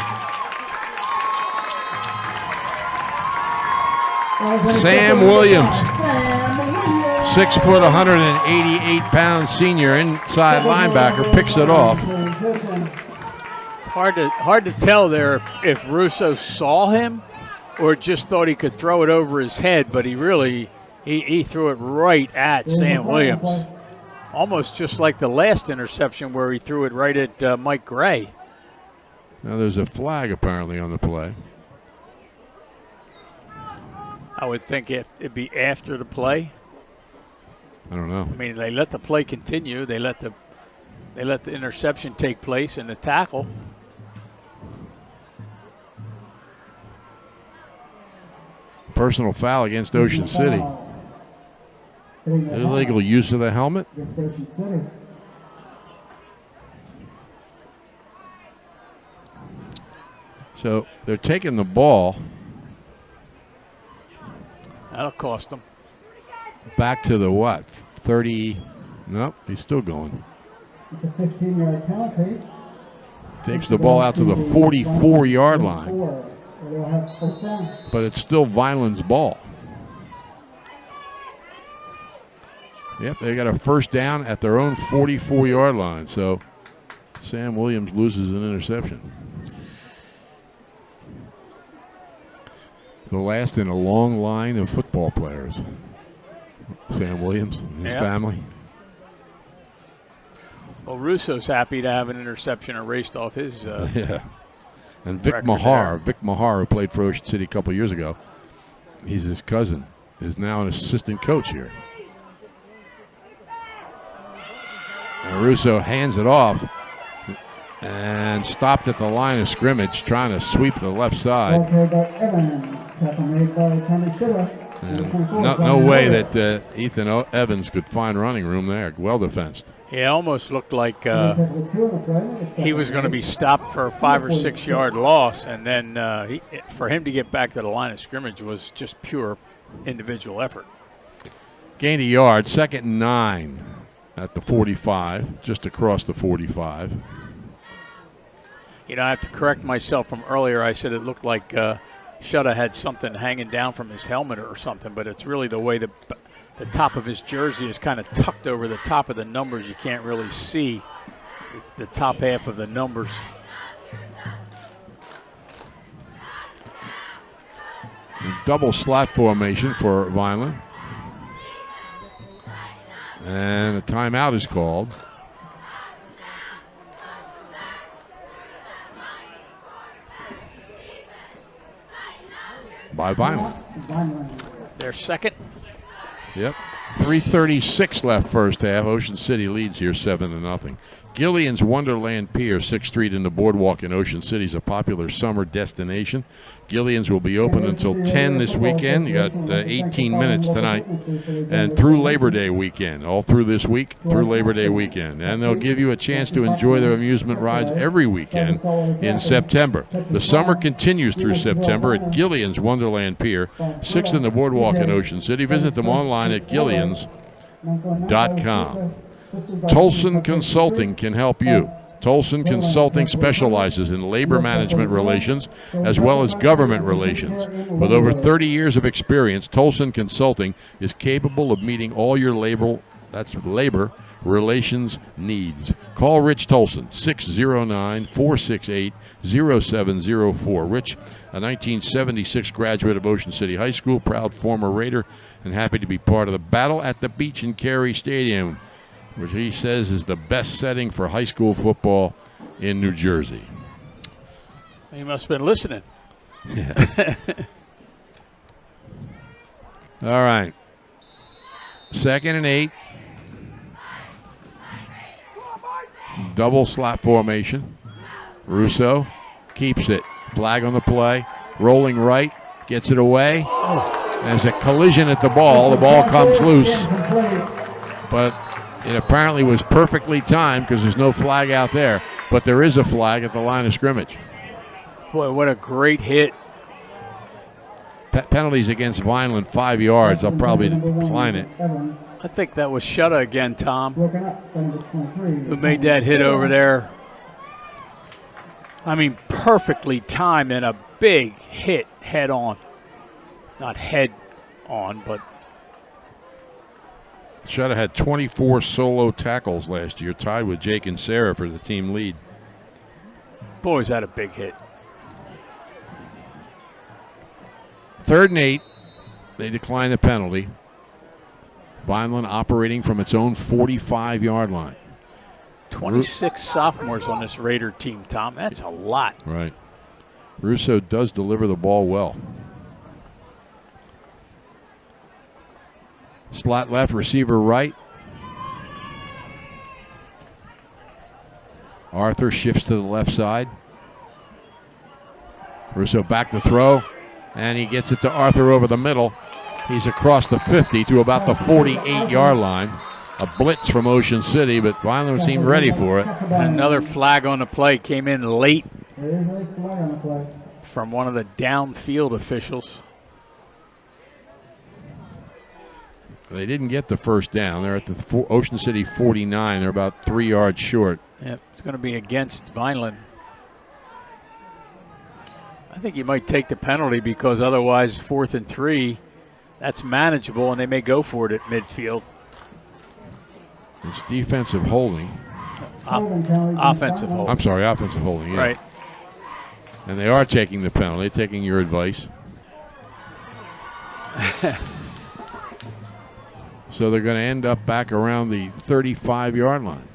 Sam Williams, 6 foot, 188-pound senior inside linebacker, picks it off. Hard to tell there if Russo saw him or just thought he could throw it over his head, but he threw it right at Sam Williams. Almost just like the last interception where he threw it right at Mike Gray. Now there's a flag apparently on the play. I would think it'd be after the play. I don't know. I mean, they let the play continue. They let the interception take place and the tackle. Personal foul against Ocean City. Illegal use of the helmet. So they're taking the ball. That'll cost them. Back to the what? 30. Nope, he's still going. It's a 15-yard penalty. Takes the ball out to the 44-yard line. But it's still Vineland's ball. Yep, they got a first down at their own 44-yard line. So Sam Williams loses an interception. The last in a long line of football players. Sam Williams and his family. Well, Russo's happy to have an interception erased off his yeah. And Vic record Mahar, there. Vic Mahar, who played for Ocean City a couple years ago, he's his cousin, is now an assistant coach here. And Russo hands it off. And stopped at the line of scrimmage, trying to sweep the left side. No way that Ethan Evans could find running room there. Well defensed. It almost looked like he was going to be stopped for a 5 or 6 yard loss, and then for him to get back to the line of scrimmage was just pure individual effort. Gained a yard, 2nd and 9 at the 45, just across the 45. You know, I have to correct myself from earlier. I said it looked like Shutta had something hanging down from his helmet or something, but it's really the way the top of his jersey is kind of tucked over the top of the numbers. You can't really see the top half of the numbers. Double slot formation for Vineland. And a timeout is called. By Vineland. Their second. Yep. 3:36 left first half. Ocean City leads here 7-0. Gillian's Wonderland Pier, 6th Street in the Boardwalk in Ocean City, is a popular summer destination. Gillian's will be open until 10 this weekend. You got 18 minutes tonight and through Labor Day weekend. All through this week, through Labor Day weekend. And they'll give you a chance to enjoy their amusement rides every weekend in September. The summer continues through September at Gillian's Wonderland Pier, 6th in the Boardwalk in Ocean City. Visit them online at gillians.com. Tolson Consulting can help you. Tolson Consulting specializes in labor management relations as well as government relations. With over 30 years of experience, Tolson Consulting is capable of meeting all your labor relations needs. Call Rich Tolson, 609-468-0704. Rich, a 1976 graduate of Ocean City High School, proud former Raider, and happy to be part of the Battle at the Beach in Cary Stadium, which he says is the best setting for high school football in New Jersey. He must have been listening. Yeah. All right. 2nd and 8. Double slot formation. Russo keeps it. Flag on the play. Rolling right. Gets it away. There's a collision at the ball. The ball comes loose. But it apparently was perfectly timed because there's no flag out there. But there is a flag at the line of scrimmage. Boy, what a great hit. Penalties against Vineland, 5 yards. I'll probably decline it. I think that was Shutta again, Tom, who made that hit over there. I mean, perfectly timed and a big hit head on. Not head on, but. Shutta had 24 solo tackles last year, tied with Jake and Sarah for the team lead. Boy, is that a big hit. 3rd and 8. They decline the penalty. Vineland operating from its own 45-yard line. 26 sophomores on this Raider team, Tom. That's a lot. Right. Russo does deliver the ball well. Slot left, receiver right. Arthur shifts to the left side. Russo back to throw, and he gets it to Arthur over the middle. He's across the 50 to about the 48-yard line. A blitz from Ocean City, but Vineland seemed ready for it. Another flag on the play came in late from one of the downfield officials. They didn't get the first down. They're at the Ocean City 49. They're about 3 yards short. Yep, it's going to be against Vineland. I think you might take the penalty because otherwise 4th and 3, that's manageable, and they may go for it at midfield. It's defensive holding. Offensive holding. I'm sorry, offensive holding, yeah. Right. And they are taking the penalty, taking your advice. So they're going to end up back around the 35-yard line.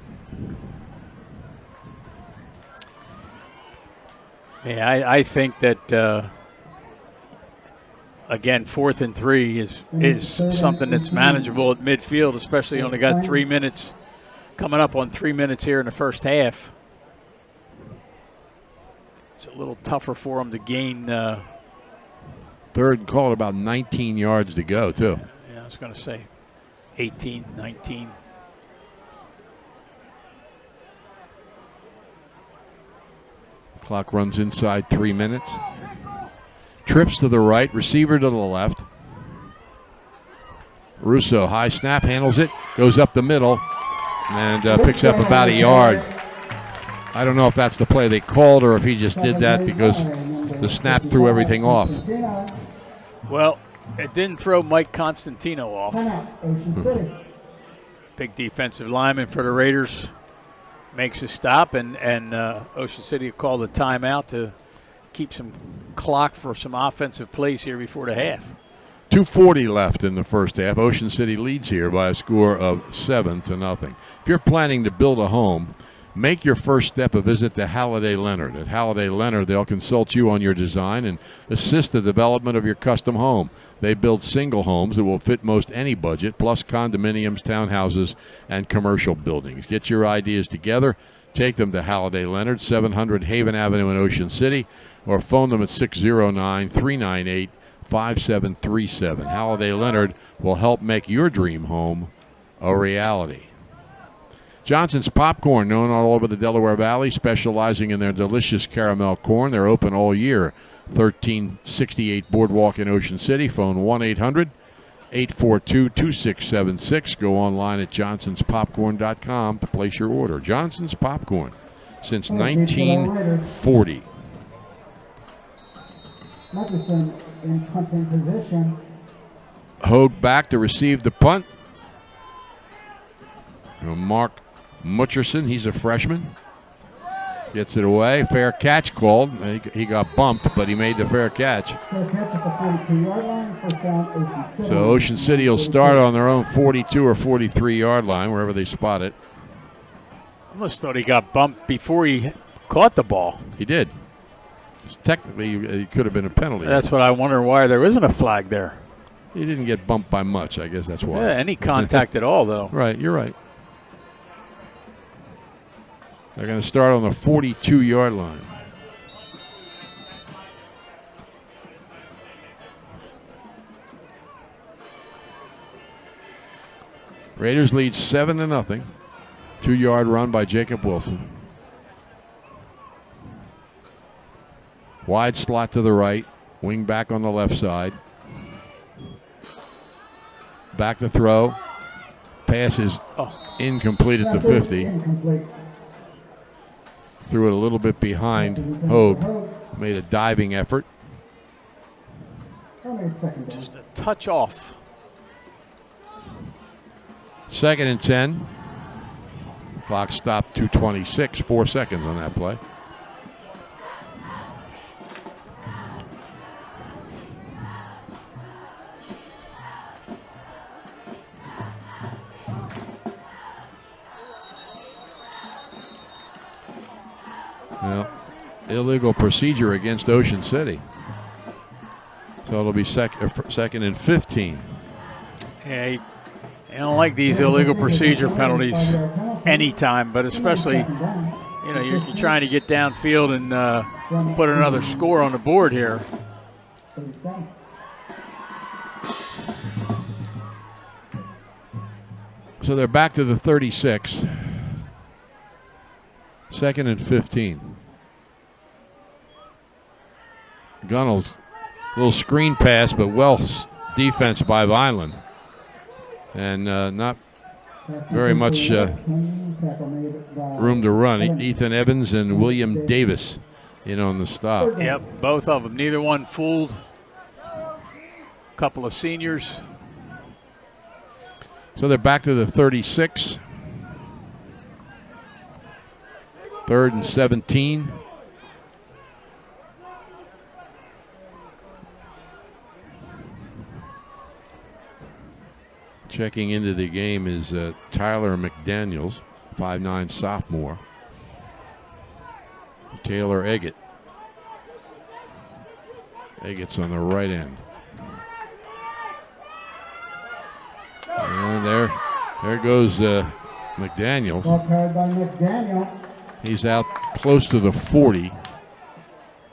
Yeah, I think that, again, 4th and 3 is something that's manageable at midfield, especially only got 3 minutes, coming up on 3 minutes here in the first half. It's a little tougher for him to gain. Third and call it about 19 yards to go, too. Yeah, I was going to say 18, 19. Clock runs inside 3 minutes. Trips to the right, receiver to the left. Russo, high snap, handles it, goes up the middle, and picks up about a yard. I don't know if that's the play they called or if he just did that because the snap threw everything off. Well, it didn't throw Mike Constantino off. Big defensive lineman for the Raiders makes a stop, and Ocean City called a timeout to keep some clock for some offensive plays here before the half. 2:40 left in the first half. Ocean City leads here by a score of 7-0. If you're planning to build a home, make your first step a visit to Halliday Leonard. At Halliday Leonard, they'll consult you on your design and assist the development of your custom home. They build single homes that will fit most any budget, plus condominiums, townhouses, and commercial buildings. Get your ideas together. Take them to Halliday Leonard, 700 Haven Avenue in Ocean City, or phone them at 609-398-5737. Halliday Leonard will help make your dream home a reality. Johnson's Popcorn, known all over the Delaware Valley, specializing in their delicious caramel corn. They're open all year. 1368 Boardwalk in Ocean City. Phone 1-800-842-2676. Go online at johnsonspopcorn.com to place your order. Johnson's Popcorn since 1940. Mickelson in punting position. Hogue back to receive the punt. Mark Mutcherson, he's a freshman. Gets it away. Fair catch called. He got bumped, but he made the fair catch. So Ocean City will start on their own 42 or 43-yard line, wherever they spot it. I almost thought he got bumped before he caught the ball. He did. Technically, it could have been a penalty. That's what I wonder why there isn't a flag there. He didn't get bumped by much. I guess that's why. Yeah, any contact at all, though. Right, you're right. They're going to start on the 42-yard line. Raiders lead 7-0. 2-yard run by Jacob Wilson. Wide slot to the right. Wing back on the left side. Back to throw. Pass is incomplete at the 50. Threw it a little bit behind Hogue. Made a diving effort. Just a touch off. 2nd and 10. Clock stopped 2:26. 4 seconds on that play. Well, illegal procedure against Ocean City. So it'll be second and 15. Yeah, you don't like these illegal procedure penalties anytime, but especially, you're trying to get downfield and put another score on the board here. So they're back to the 36. 2nd and 15. Gunnels, little screen pass, but well defense by Vineland. And not very much room to run. Ethan Evans and William Davis in on the stop. Yep, both of them. Neither one fooled. A couple of seniors. So they're back to the 36. 3rd and 17. Checking into the game is Tyler McDaniels, 5'9" sophomore. Taylor Eggett. Eggett's on the right end. And there goes McDaniels. He's out close to the 40.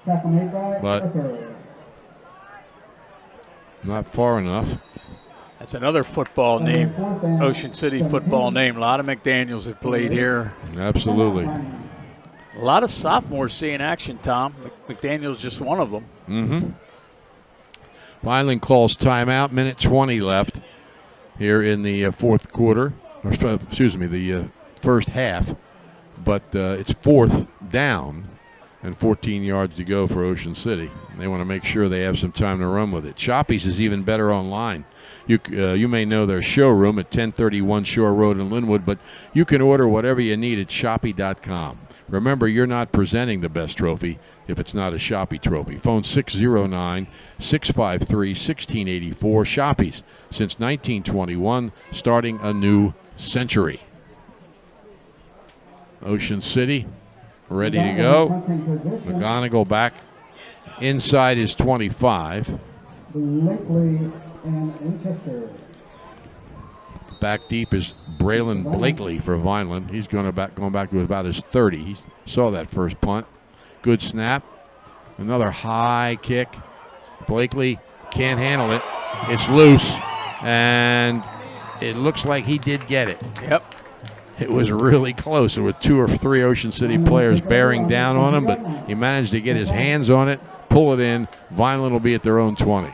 Tackle made by But- Ripper. Not far enough. That's another football name, Ocean City football name. A lot of McDaniels have played here. Absolutely. A lot of sophomores seeing action, Tom. McDaniel's just one of them. Mm-hmm. Vineland calls timeout. Minute 20 left here in the fourth quarter. Or, excuse me, the first half. But it's fourth down and 14 yards to go for Ocean City. They want to make sure they have some time to run with it. Shoppy's is even better online. You may know their showroom at 1031 Shore Road in Linwood, but you can order whatever you need at Shoppy.com. Remember, you're not presenting the best trophy if it's not a Shoppy trophy. Phone 609-653-1684. Shoppy's, since 1921, starting a new century. Ocean City, ready to go. McGonigal back inside his 25. Blakely and Winchester. Back deep is Braylon Blakely for Vineland. He's going back to about his 30. He saw that first punt. Good snap. Another high kick. Blakely can't handle it. It's loose, and it looks like he did get it. Yep. It was really close. There were 2 or 3 Ocean City players bearing down on him, but he managed to get his hands on it, pull it in. Vineland will be at their own 20. I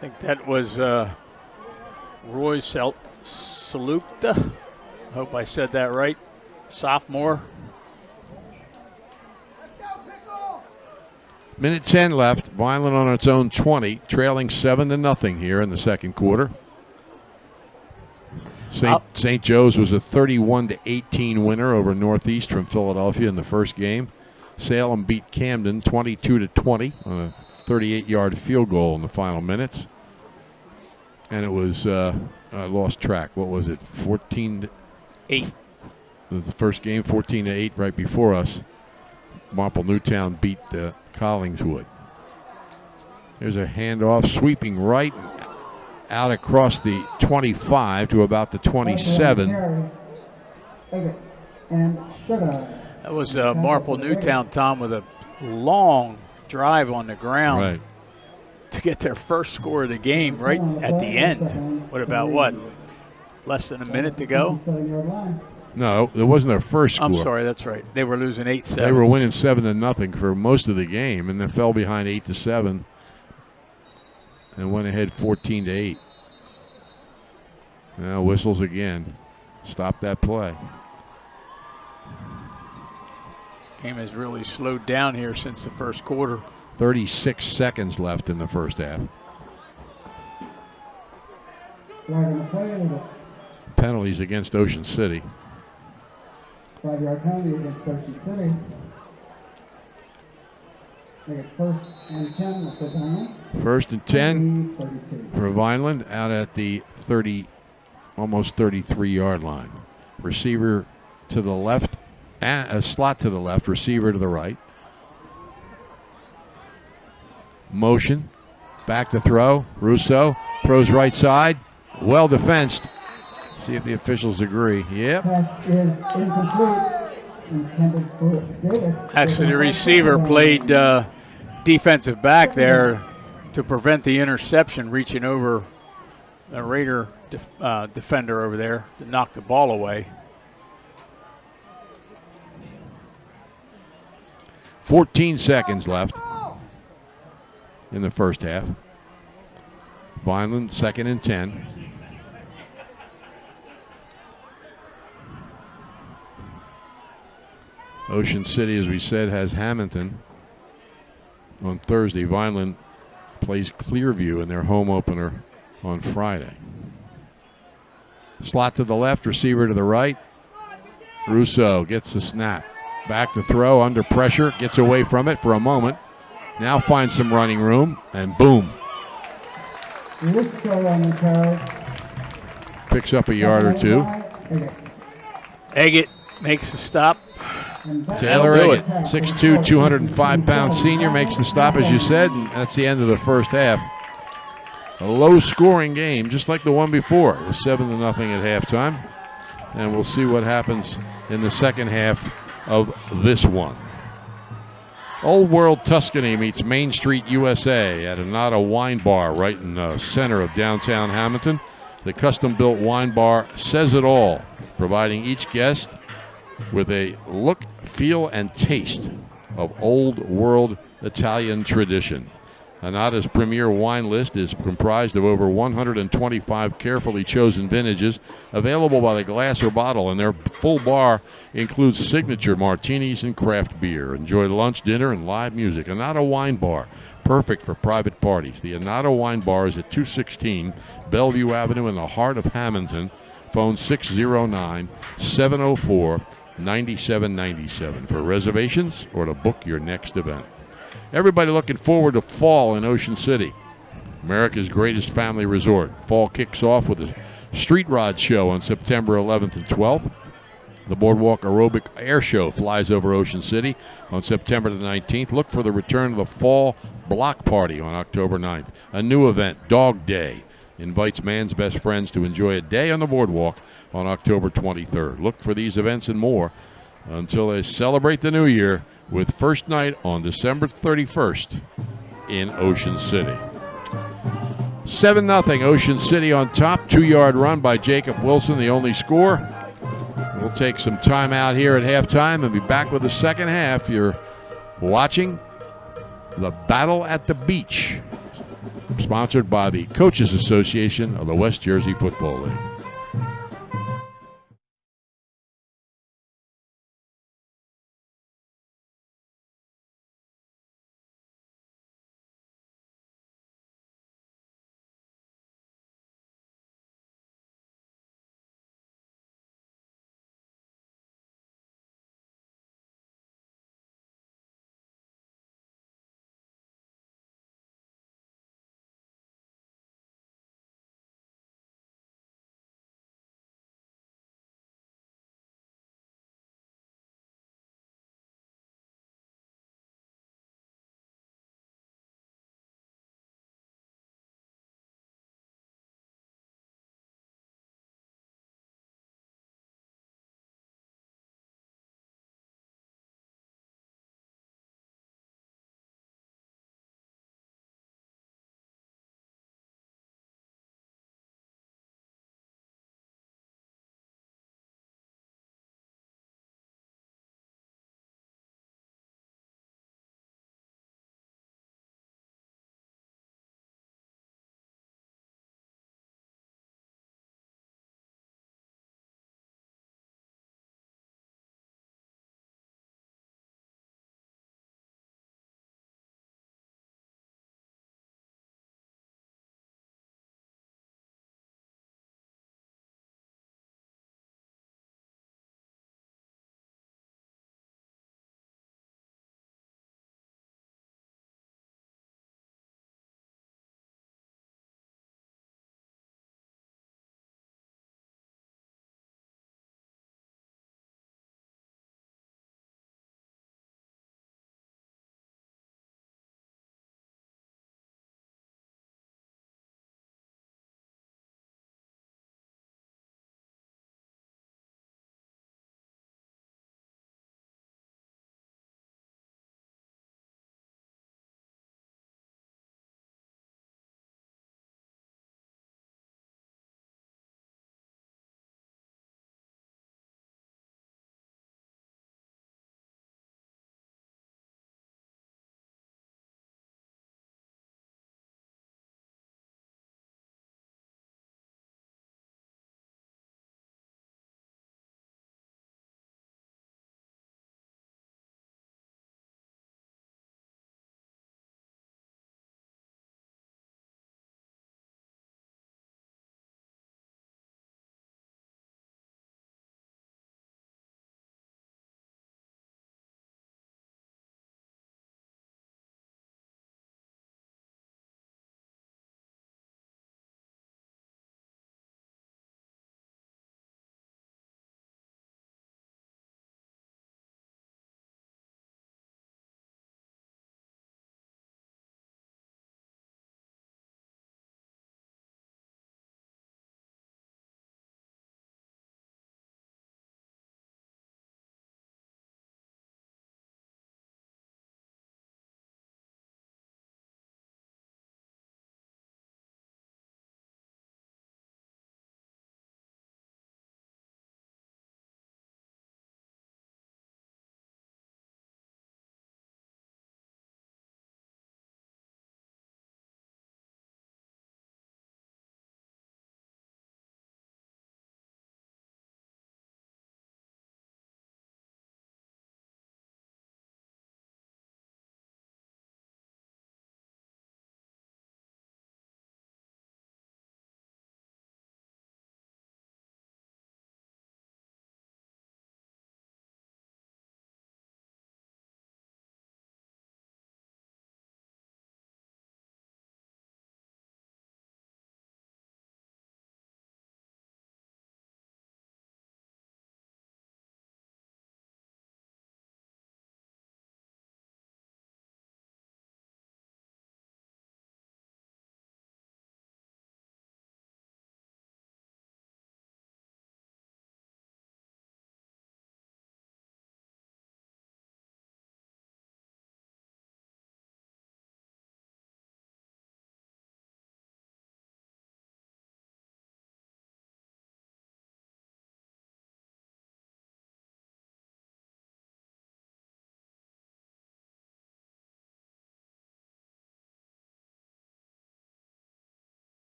think that was Roy Salukta. I hope I said that right. Sophomore. Minute 10 left. Vineland on its own 20, trailing 7-0 here in the second quarter. St. Joe's was a 31-18 winner over Northeast from Philadelphia in the first game. Salem beat Camden 22-20 on a 38-yard field goal in the final minutes. And it was, I lost track. What was it? 14-8. The first game, 14-8 right before us. Marple Newtown beat Collingswood. There's a handoff, sweeping right, out across the 25 to about the 27. That was Marple Newtown, Tom, with a long drive on the ground. Right. To get their first score of the game right at the end. What about what? Less than a minute to go? No, it wasn't their first score. I'm sorry, that's right. They were losing 8-7. They were winning 7-0 for most of the game, and then fell behind 8-7 and went ahead 14-8. Now whistles again. Stop that play. This game has really slowed down here since the first quarter. 36 seconds left in the first half. Penalties against Ocean City. 5-yard penalty against Ocean City. Make it first and 10 for Vineland. First and 10 32. for Vineland out at the 30, almost 33-yard line. Receiver to the left, and a slot to the left, receiver to the right. Motion, back to throw. Russo throws right side, well defensed. See if the officials agree. Yep. Pass is incomplete. Intended for Davis. Actually, the receiver played defensive back there to prevent the interception, reaching over the Raider defender over there to knock the ball away. 14 seconds left in the first half. Vineland, 2nd and 10. Ocean City, as we said, has Hamilton on Thursday. Vineland plays Clearview in their home opener on Friday. Slot to the left, receiver to the right. Russo gets the snap. Back to throw, under pressure, gets away from it for a moment. Now finds some running room, and boom. Russo on the carry. Picks up a yard or two. Eggett makes the stop. Taylor That'll do Eggett, 6'2", 205-pound senior, makes the stop, as you said, and that's the end of the first half. A low-scoring game, just like the one before. It was 7-0 at halftime, and we'll see what happens in the second half of this one. Old World Tuscany meets Main Street USA at Anata Wine Bar right in the center of downtown Hamilton. The custom-built wine bar says it all, providing each guest with a look, feel, and taste of old world Italian tradition. Anata's premier wine list is comprised of over 125 carefully chosen vintages available by the glass or bottle, and their full bar includes signature martinis and craft beer. Enjoy lunch, dinner, and live music. Anata Wine Bar, perfect for private parties. The Anata Wine Bar is at 216 Bellevue Avenue in the heart of Hamilton. Phone 609-704-9797 for reservations or to book your next event. Everybody looking forward to fall in Ocean City, America's greatest family resort. Fall kicks off with a street rod show on September 11th and 12th. The Boardwalk Aerobic Air Show flies over Ocean City on September the 19th. Look for the return of the Fall Block Party on October 9th. A new event, Dog Day, invites man's best friends to enjoy a day on the boardwalk on October 23rd. Look for these events and more until they celebrate the new year with first night on December 31st in Ocean City. 7-0 Ocean City on top. 2-yard run by Jacob Wilson, the only score. We'll take some time out here at halftime and be back with the second half. You're watching the Battle at the Beach, sponsored by the Coaches Association of the West Jersey Football League.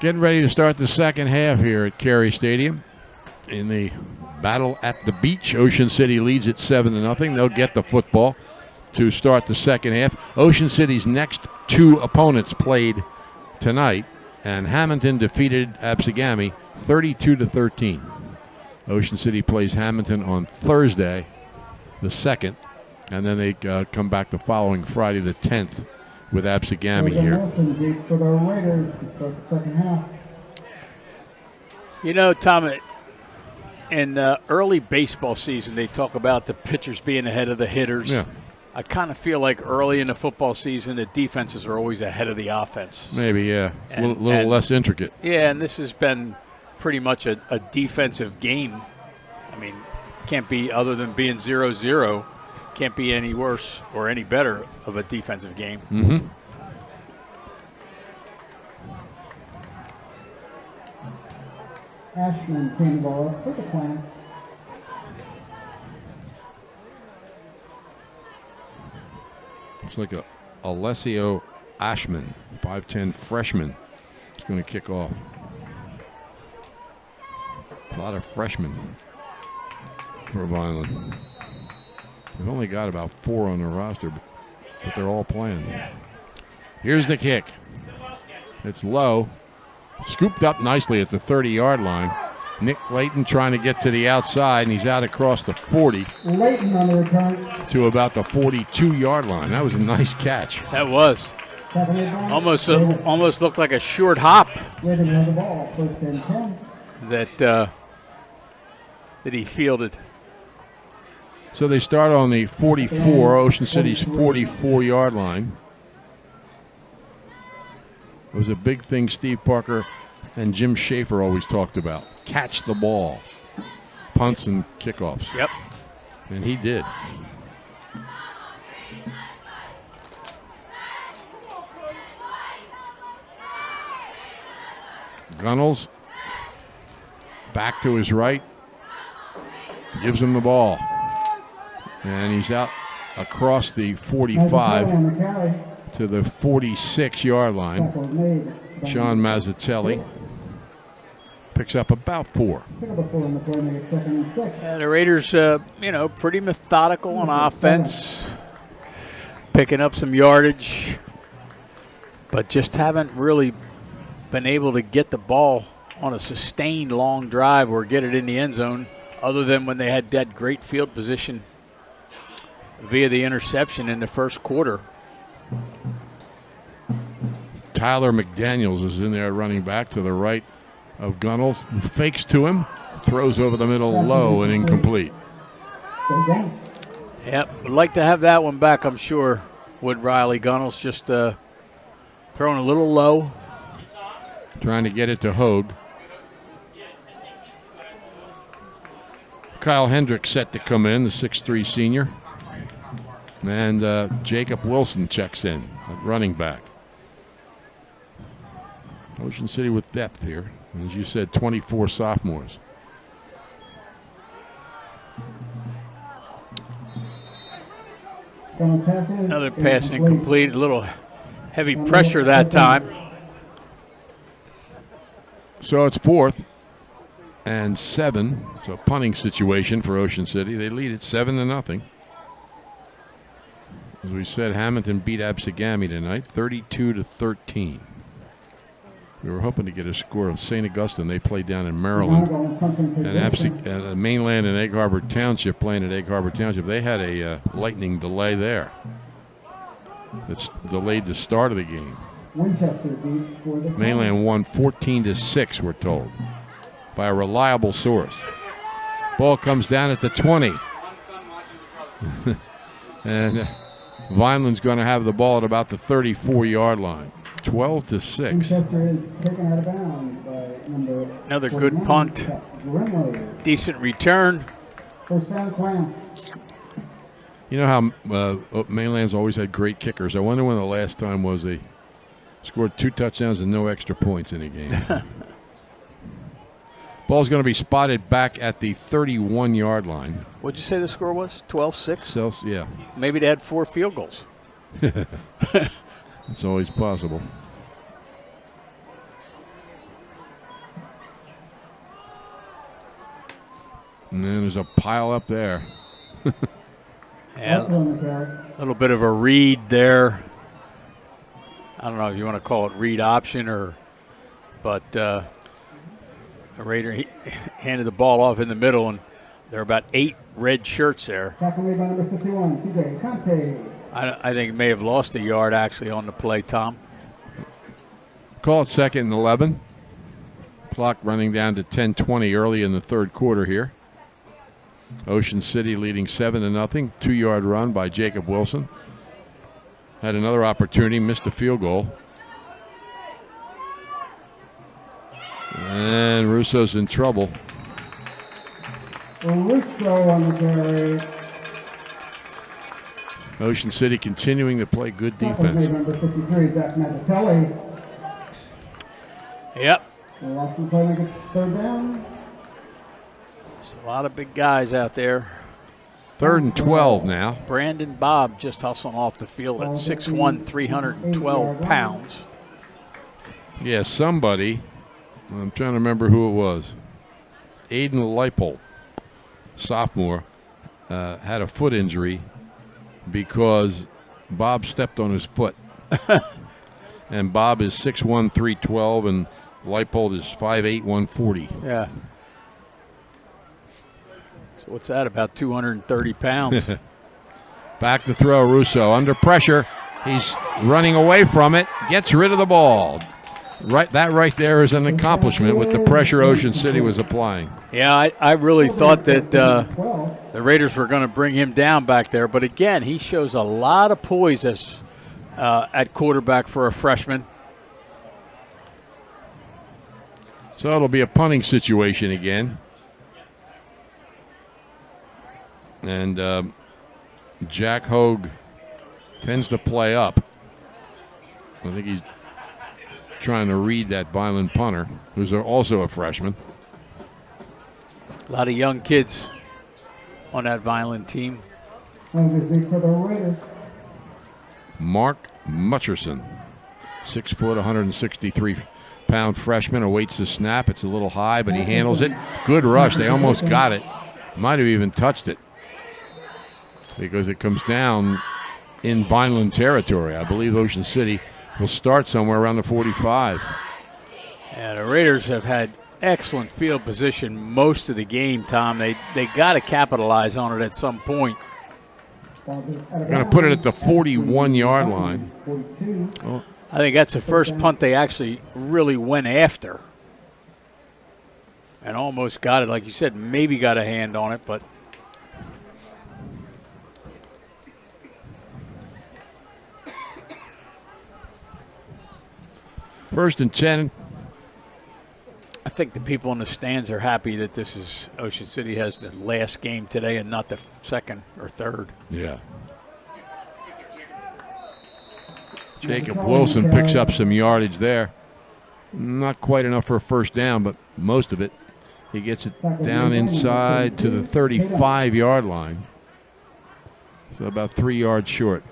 Getting ready to start the second half here at Carey Stadium in the battle at the beach. Ocean City leads it 7-0. They'll get the football to start the second half. Ocean City's next two opponents played tonight, and Hamilton defeated Absegami 32-13. Ocean City plays Hamilton on Thursday, the 2nd, and then they come back the following Friday, the 10th, with Absegami here. For the Raiders to start the second half. You know, Tom, in early baseball season, they talk about the pitchers being ahead of the hitters. Yeah. I kind of feel like early in the football season, the defenses are always ahead of the offense. Maybe, yeah. A And- little and- less intricate. Yeah, and this has been pretty much a defensive game. I mean, can't be, other than being 0-0, can't be any worse or any better of a defensive game. Mm-hmm. Ashman came the ball up for the plan. Looks like Alessio Ashman, 5'10 freshman, is going to kick off. A lot of freshmen for Vineland. They've only got about 4 on their roster, but they're all playing. Here's the kick. It's low. Scooped up nicely at the 30-yard line. Nick Layton trying to get to the outside, and he's out across the 40 Layton on the return. to about the 42-yard line. That was a nice catch. That was. Almost looked like a short hop Raiders have the ball, first and 10. that he fielded. So they start on the 44, Ocean City's 44-yard line. It was a big thing Steve Parker and Jim Schaefer always talked about. Catch the ball. Punts and kickoffs. Yep. And he did. Gunnels back to his right. Gives him the ball. And he's out across the 45 On the carry. to the 46-yard line. Tackle made. Sean Mazzatelli picks up about 4. Pick up a 4 on the play, make it second and 6. The Raiders, pretty methodical on offense, picking up some yardage, but just haven't really been able to get the ball on a sustained long drive or get it in the end zone, other than when they had that great field position via the interception in the first quarter. Tyler McDaniels is in there running back to the right of Gunnels. Fakes to him, throws over the middle low and incomplete. Yep, would like to have that one back, I'm sure, would Riley. Gunnels just throwing a little low. Trying to get it to Hogue. Kyle Hendricks set to come in, the 6'3 senior. And Jacob Wilson checks in at running back. Ocean City with depth here. And as you said, 24 sophomores. Another pass incomplete, a little heavy pressure that time. So it's 4th and 7. It's a punting situation for Ocean City. They lead it 7-0. As we said, Hamilton beat Absegami tonight, 32-13. We were hoping to get a score of St. Augustine. They play down in Maryland. And Mainland and Egg Harbor Township playing at Egg Harbor Township. They had a lightning delay there. It's delayed the start of the game. Mainland won 14-6, we're told, by a reliable source. Ball comes down at the 20. And Vineland's going to have the ball at about the 34-yard line. 12-6. Another good punt. Decent return. You know how Mainland's always had great kickers. I wonder when the last time was they scored 2 touchdowns and no extra points in a game. Ball's going to be spotted back at the 31-yard line. What'd you say the score was? 12-6? So, yeah. Maybe they had 4 field goals. It's always possible. And then there's a pile up there. Yeah, a little bit of a read there. I don't know if you want to call it read option but a Raider handed the ball off in the middle, and there are about 8 red shirts there. Tackle made by number 51, CJ Conte. I think it may have lost a yard actually on the play, Tom. Call it 2nd and 11. Clock running down to 10:20 early in the third quarter here. Ocean City leading 7-0. 2-yard run by Jacob Wilson. Had another opportunity, missed a field goal. And Russo's in trouble. Russo on the carry. Ocean City continuing to play good Tackle made defense. by number 53, Zach Mazzatelli. Yep. Lost the play, gets third down. There's a lot of big guys out there. 3rd and 12 now. Brandon Bobb just hustling off the field at 6'1", 312 pounds. Yeah, somebody, I'm trying to remember who it was. Aiden Leipold, sophomore, had a foot injury because Bob stepped on his foot. And Bob is 6'1", 312, and Leipold is 5'8", 140. Yeah. So what's that, about 230 pounds? Back to throw, Russo under pressure. He's running away from it, gets rid of the ball. That right there is an accomplishment with the pressure Ocean City was applying. Yeah, I really thought that the Raiders were going to bring him down back there. But again, he shows a lot of poise as at quarterback for a freshman. So it'll be a punting situation again. And Jack Hogue tends to play up. I think he's trying to read that Vineland punter, who's also a freshman. A lot of young kids on that Vineland team. Big for the Raiders. Mark Mutcherson, 6 foot, 163-pound freshman, awaits the snap. It's a little high, but he handles it. Good rush. They almost got it. Might have even touched it because it comes down in Vineland territory. I believe Ocean City will start somewhere around the 45. And the Raiders have had excellent field position most of the game, Tom. They got to capitalize on it at some point. They're going to put it at the 41-yard line. Oh, I think that's the first punt they actually really went after. And almost got it. Like you said, maybe got a hand on it, but First and 10. I think the people in the stands are happy that this is Ocean City has the last game today and not the second or third. Yeah. Jacob Wilson picks up some yardage there. Not quite enough for a first down, but most of it. He gets it down inside to the 35-yard line. So about 3 yards short.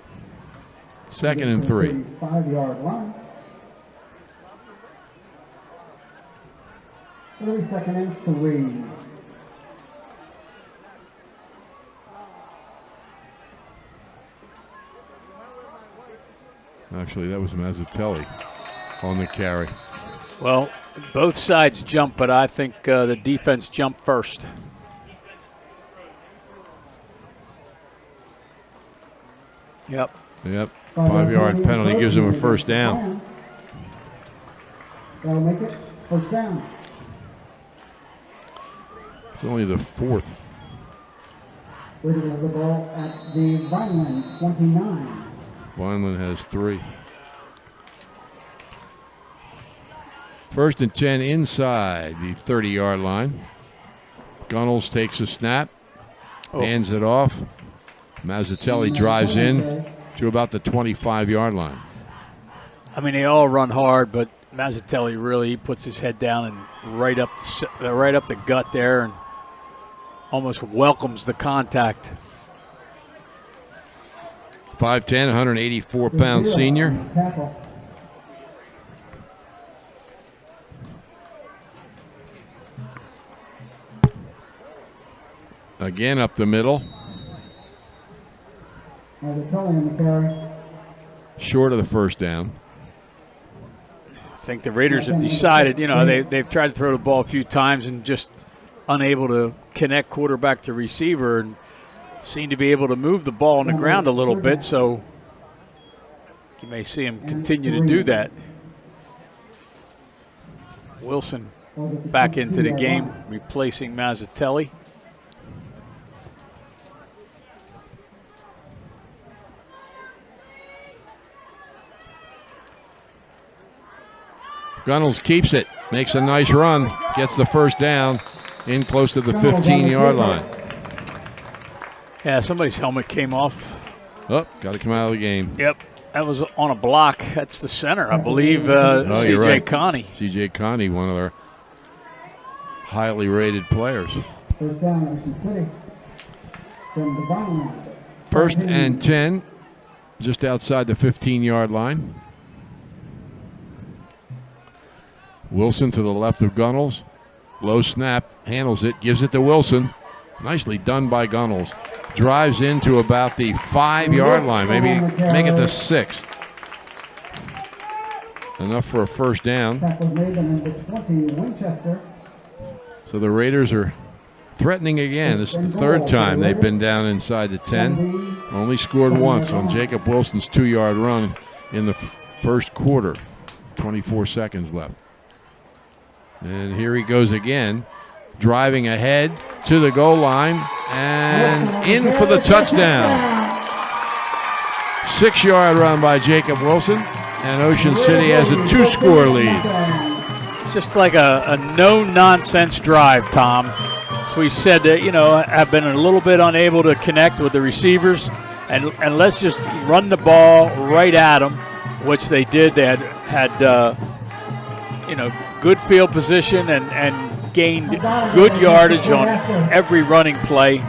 2nd and 3. 5-yard line. 32nd and 3. Actually, that was Mazzatelli on the carry. Well, both sides jump, but I think the defense jumped first. Yep. 5-yard penalty gives him a first down. That'll make it first down. It's only the 4th. Raiders have the ball at the Vineland 29. Vineland has 3. First and 10 inside the 30-yard line. Gunnels takes a snap, hands it off. Mazzatelli drives in to about the 25-yard line. I mean, they all run hard, but Mazzatelli really puts his head down and right up the gut there and almost welcomes the contact. 5'10", 184-pound senior. Tackle. Again up the middle. Short of the first down. I think the Raiders have decided, they've tried to throw the ball a few times and just unable to connect quarterback to receiver and seem to be able to move the ball on the ground a little bit, so you may see him continue to do that. Wilson back into the game, replacing Mazzatelli. Gunnels keeps it, makes a nice run, gets the first down in close to the 15-yard line. Yeah, somebody's helmet came off. Oh, got to come out of the game. Yep, that was on a block. That's the center, I believe, C.J. Right. Connie. C.J. Connie, one of their highly rated players. First down, Ocean City. From the Vineland. First and 10, just outside the 15-yard line. Wilson to the left of Gunnels. Low snap, handles it, gives it to Wilson. Nicely done by Gunnels. Drives into about the 5-yard line, maybe make it the 6. Enough for a first down. Tackle made by number 20, Winchester. So the Raiders are threatening again. This is the third time they've been down inside the 10. Only scored once on Jacob Wilson's 2-yard run in the first quarter. 24 seconds left. And here he goes again, driving ahead to the goal line and in for the touchdown. 6-yard run by Jacob Wilson, and Ocean City has a 2-score lead. Just like a no-nonsense drive, Tom. As we said, have been a little bit unable to connect with the receivers, and let's just run the ball right at them, which they did. They had good field position and gained good yardage on every running play,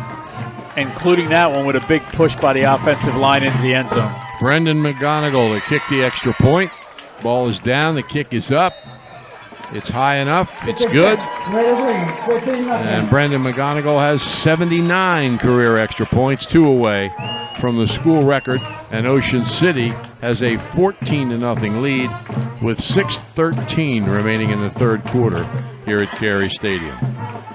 including that one with a big push by the offensive line into the end zone. Brendan McGonigal to kick the extra point. Ball is down, the kick is up. It's high enough, it's good. And Brendan McGonigal has 79 career extra points, 2 away from the school record, and Ocean City has a 14-0 lead with 6:13 remaining in the third quarter here at Carey Stadium.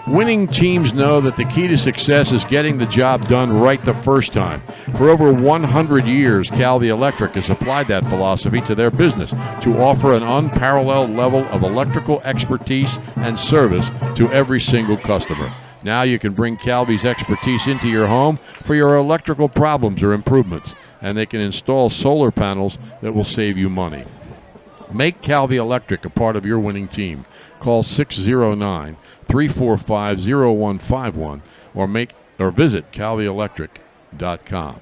Winning teams know that the key to success is getting the job done right the first time. For over 100 years, Calvi Electric has applied that philosophy to their business to offer an unparalleled level of electrical expertise and service to every single customer. Now you can bring Calvi's expertise into your home for your electrical problems or improvements, and they can install solar panels that will save you money. Make Calvi Electric a part of your winning team. Call 609-345-0151 or visit calvielectric.com.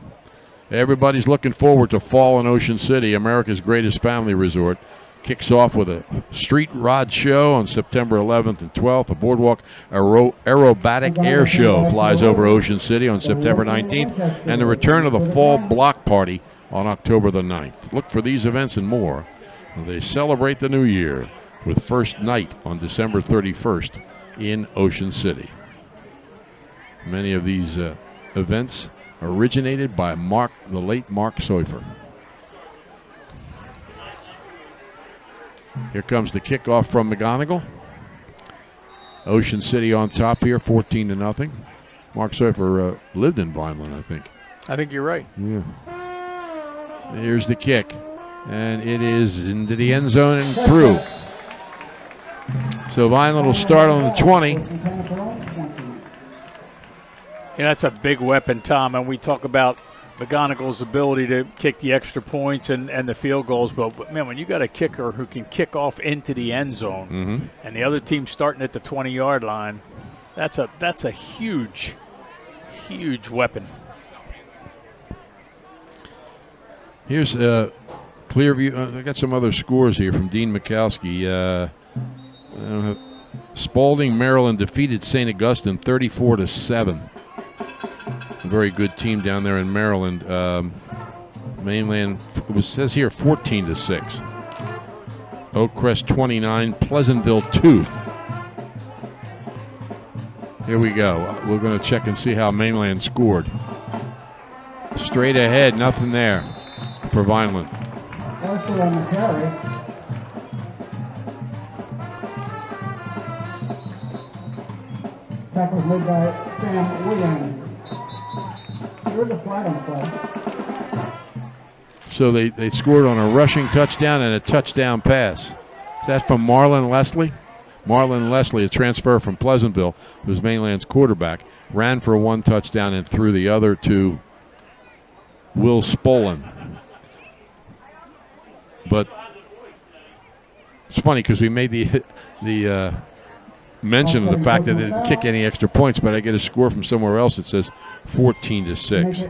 Everybody's looking forward to fall in Ocean City, America's greatest family resort. Kicks off with a street rod show on September 11th and 12th. A boardwalk aerobatic air show flies over Ocean City on September 19th, and the return of the fall block party on October the 9th. Look for these events and more. They celebrate the new year with first night on December 31st in Ocean City. Many of these events originated by the late Mark Seufer. Here comes the kickoff from McGonigal. Ocean City on top here, 14-0. Mark Seufer lived in Vineland, I think. I think you're right. Yeah. Here's the kick, and it is into the end zone and through. So Vineland will start on the 20. That's a big weapon, Tom, and we talk about McGonigal's ability to kick the extra points and the field goals, but man, when you got a kicker who can kick off into the end zone, and the other team starting at the 20-yard line, that's a huge weapon. Here's Clearview. I got some other scores here from Dean Mikowski. Spalding, Maryland defeated St. Augustine 34-7. A very good team down there in Maryland. Mainland, it says here 14-6. Oak Crest 29, Pleasantville 2. Here we go. We're going to check and see how Vineland scored. Straight ahead, nothing there for Vineland. Also on the carry. Tackle was made by Sam Williams. There was a flag on the play. So they scored on a rushing touchdown and a touchdown pass. Is that from Marlon Leslie? Marlon Leslie, a transfer from Pleasantville, who's Vineland's quarterback, ran for one touchdown and threw the other to Will Spolin. But it's funny because we made the mention of the fact that they didn't kick any extra points, but I get a score from somewhere else that says 14-6.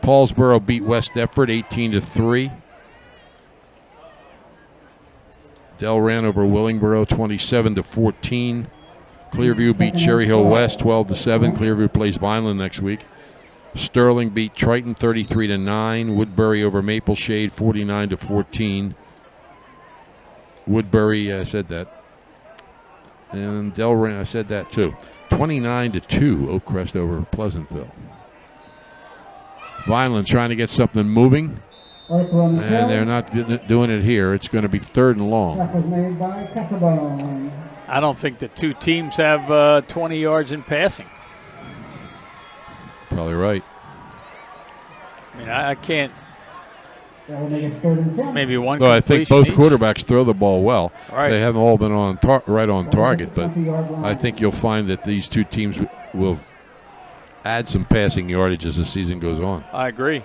Paulsboro beat West Deptford 18-3. Dell ran over Willingboro 27-14. Clearview beat Cherry Hill West 12-7. Clearview plays Vineland next week. Sterling beat Triton 33-9. Woodbury over Maple Shade 49-14. Woodbury, I said that. And Delran, I said that too. 29-2, Oakcrest over Pleasantville. Vineland trying to get something moving, and they're not doing it here. It's going to be 3rd and long. I don't think the two teams have 20 yards in passing. Probably right. I mean, I can't. Maybe one. No, I think both each. quarterbacks throw the ball well. Right. They haven't all been on right on target, but I think you'll find that these two teams will add some passing yardage as the season goes on. I agree.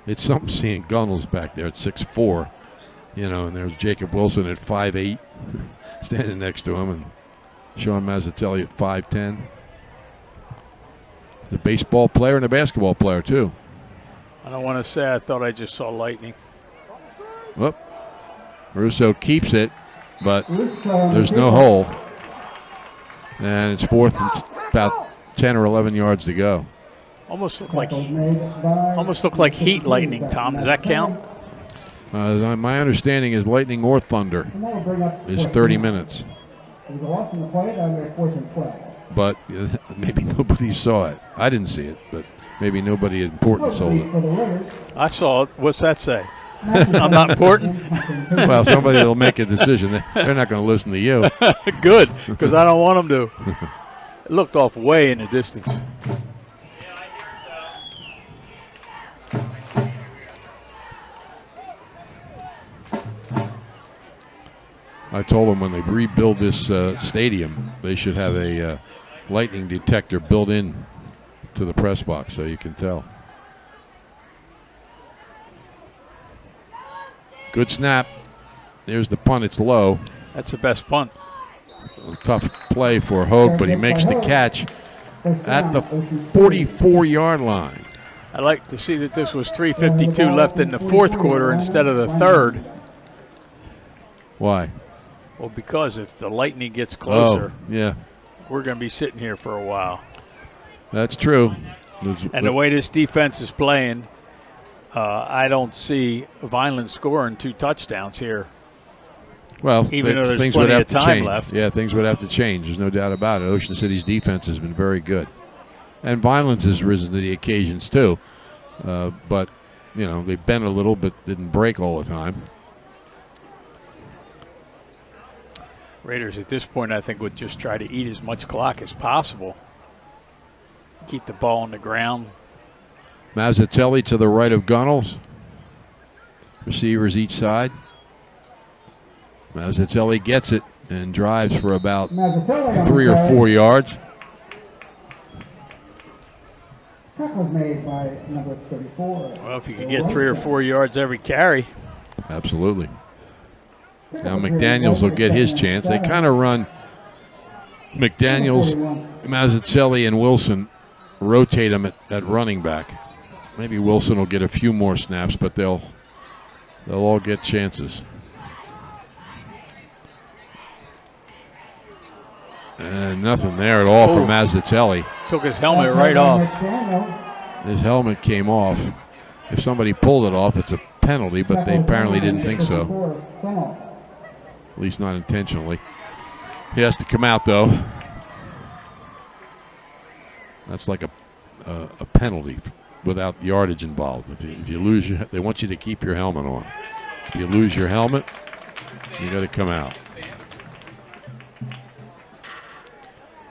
It's something seeing Gunnels back there at 6'4", and there's Jacob Wilson at 5'8", standing next to him, and Sean Mazzatelli at 5'10". The baseball player and a basketball player too. I don't want to say I thought I just saw lightning. Well, Russo keeps it, but there's no hole. And it's 4th and about 10 or 11 yards to go. Almost looked like heat lightning, Tom. Does that count? My understanding is lightning or thunder is 30 minutes. But maybe nobody saw it. I didn't see it, but maybe nobody important saw it. I saw it. What's that say? I'm not important? Well, somebody will make a decision. They're not going to listen to you. Good, because I don't want them to. It looked off way in the distance. I told them when they rebuild this stadium, they should have a lightning detector built in to the press box so you can tell. Good snap. There's the punt. It's low. That's the best punt. A tough play for Hogue, but he makes the catch at the 44-yard line. I'd like to see that this was 3:52 left in the 4th quarter instead of the 3rd. Why? Well, because if the lightning gets closer, yeah, we're going to be sitting here for a while. That's true. And the way this defense is playing, I don't see Vineland scoring 2 touchdowns here. Well, even though there's things plenty would have of time to change. left. Yeah, things would have to change. There's no doubt about it. Ocean City's defense has been very good. And Vineland's has risen to the occasions too. But, they bent a little but didn't break all the time. Raiders at this point, I think, would just try to eat as much clock as possible. Keep the ball on the ground. Mazzatelli to the right of Gunnels. Receivers each side. Mazzatelli gets it and drives for about 3 or 4 yards. That was made by number 34. Well, if you can get 3 or 4 yards every carry. Absolutely. Now McDaniels will get his chance. They kind of run McDaniels, Mazzatelli, and Wilson, rotate them at running back. Maybe Wilson will get a few more snaps, but they'll all get chances. And nothing there at all from Mazzatelli. Took his helmet right off. His helmet came off. If somebody pulled it off, it's a penalty, but they apparently didn't think so. At least not intentionally. He has to come out, though. That's like a penalty without yardage involved. If you lose, they want you to keep your helmet on. If you lose your helmet, you got to come out.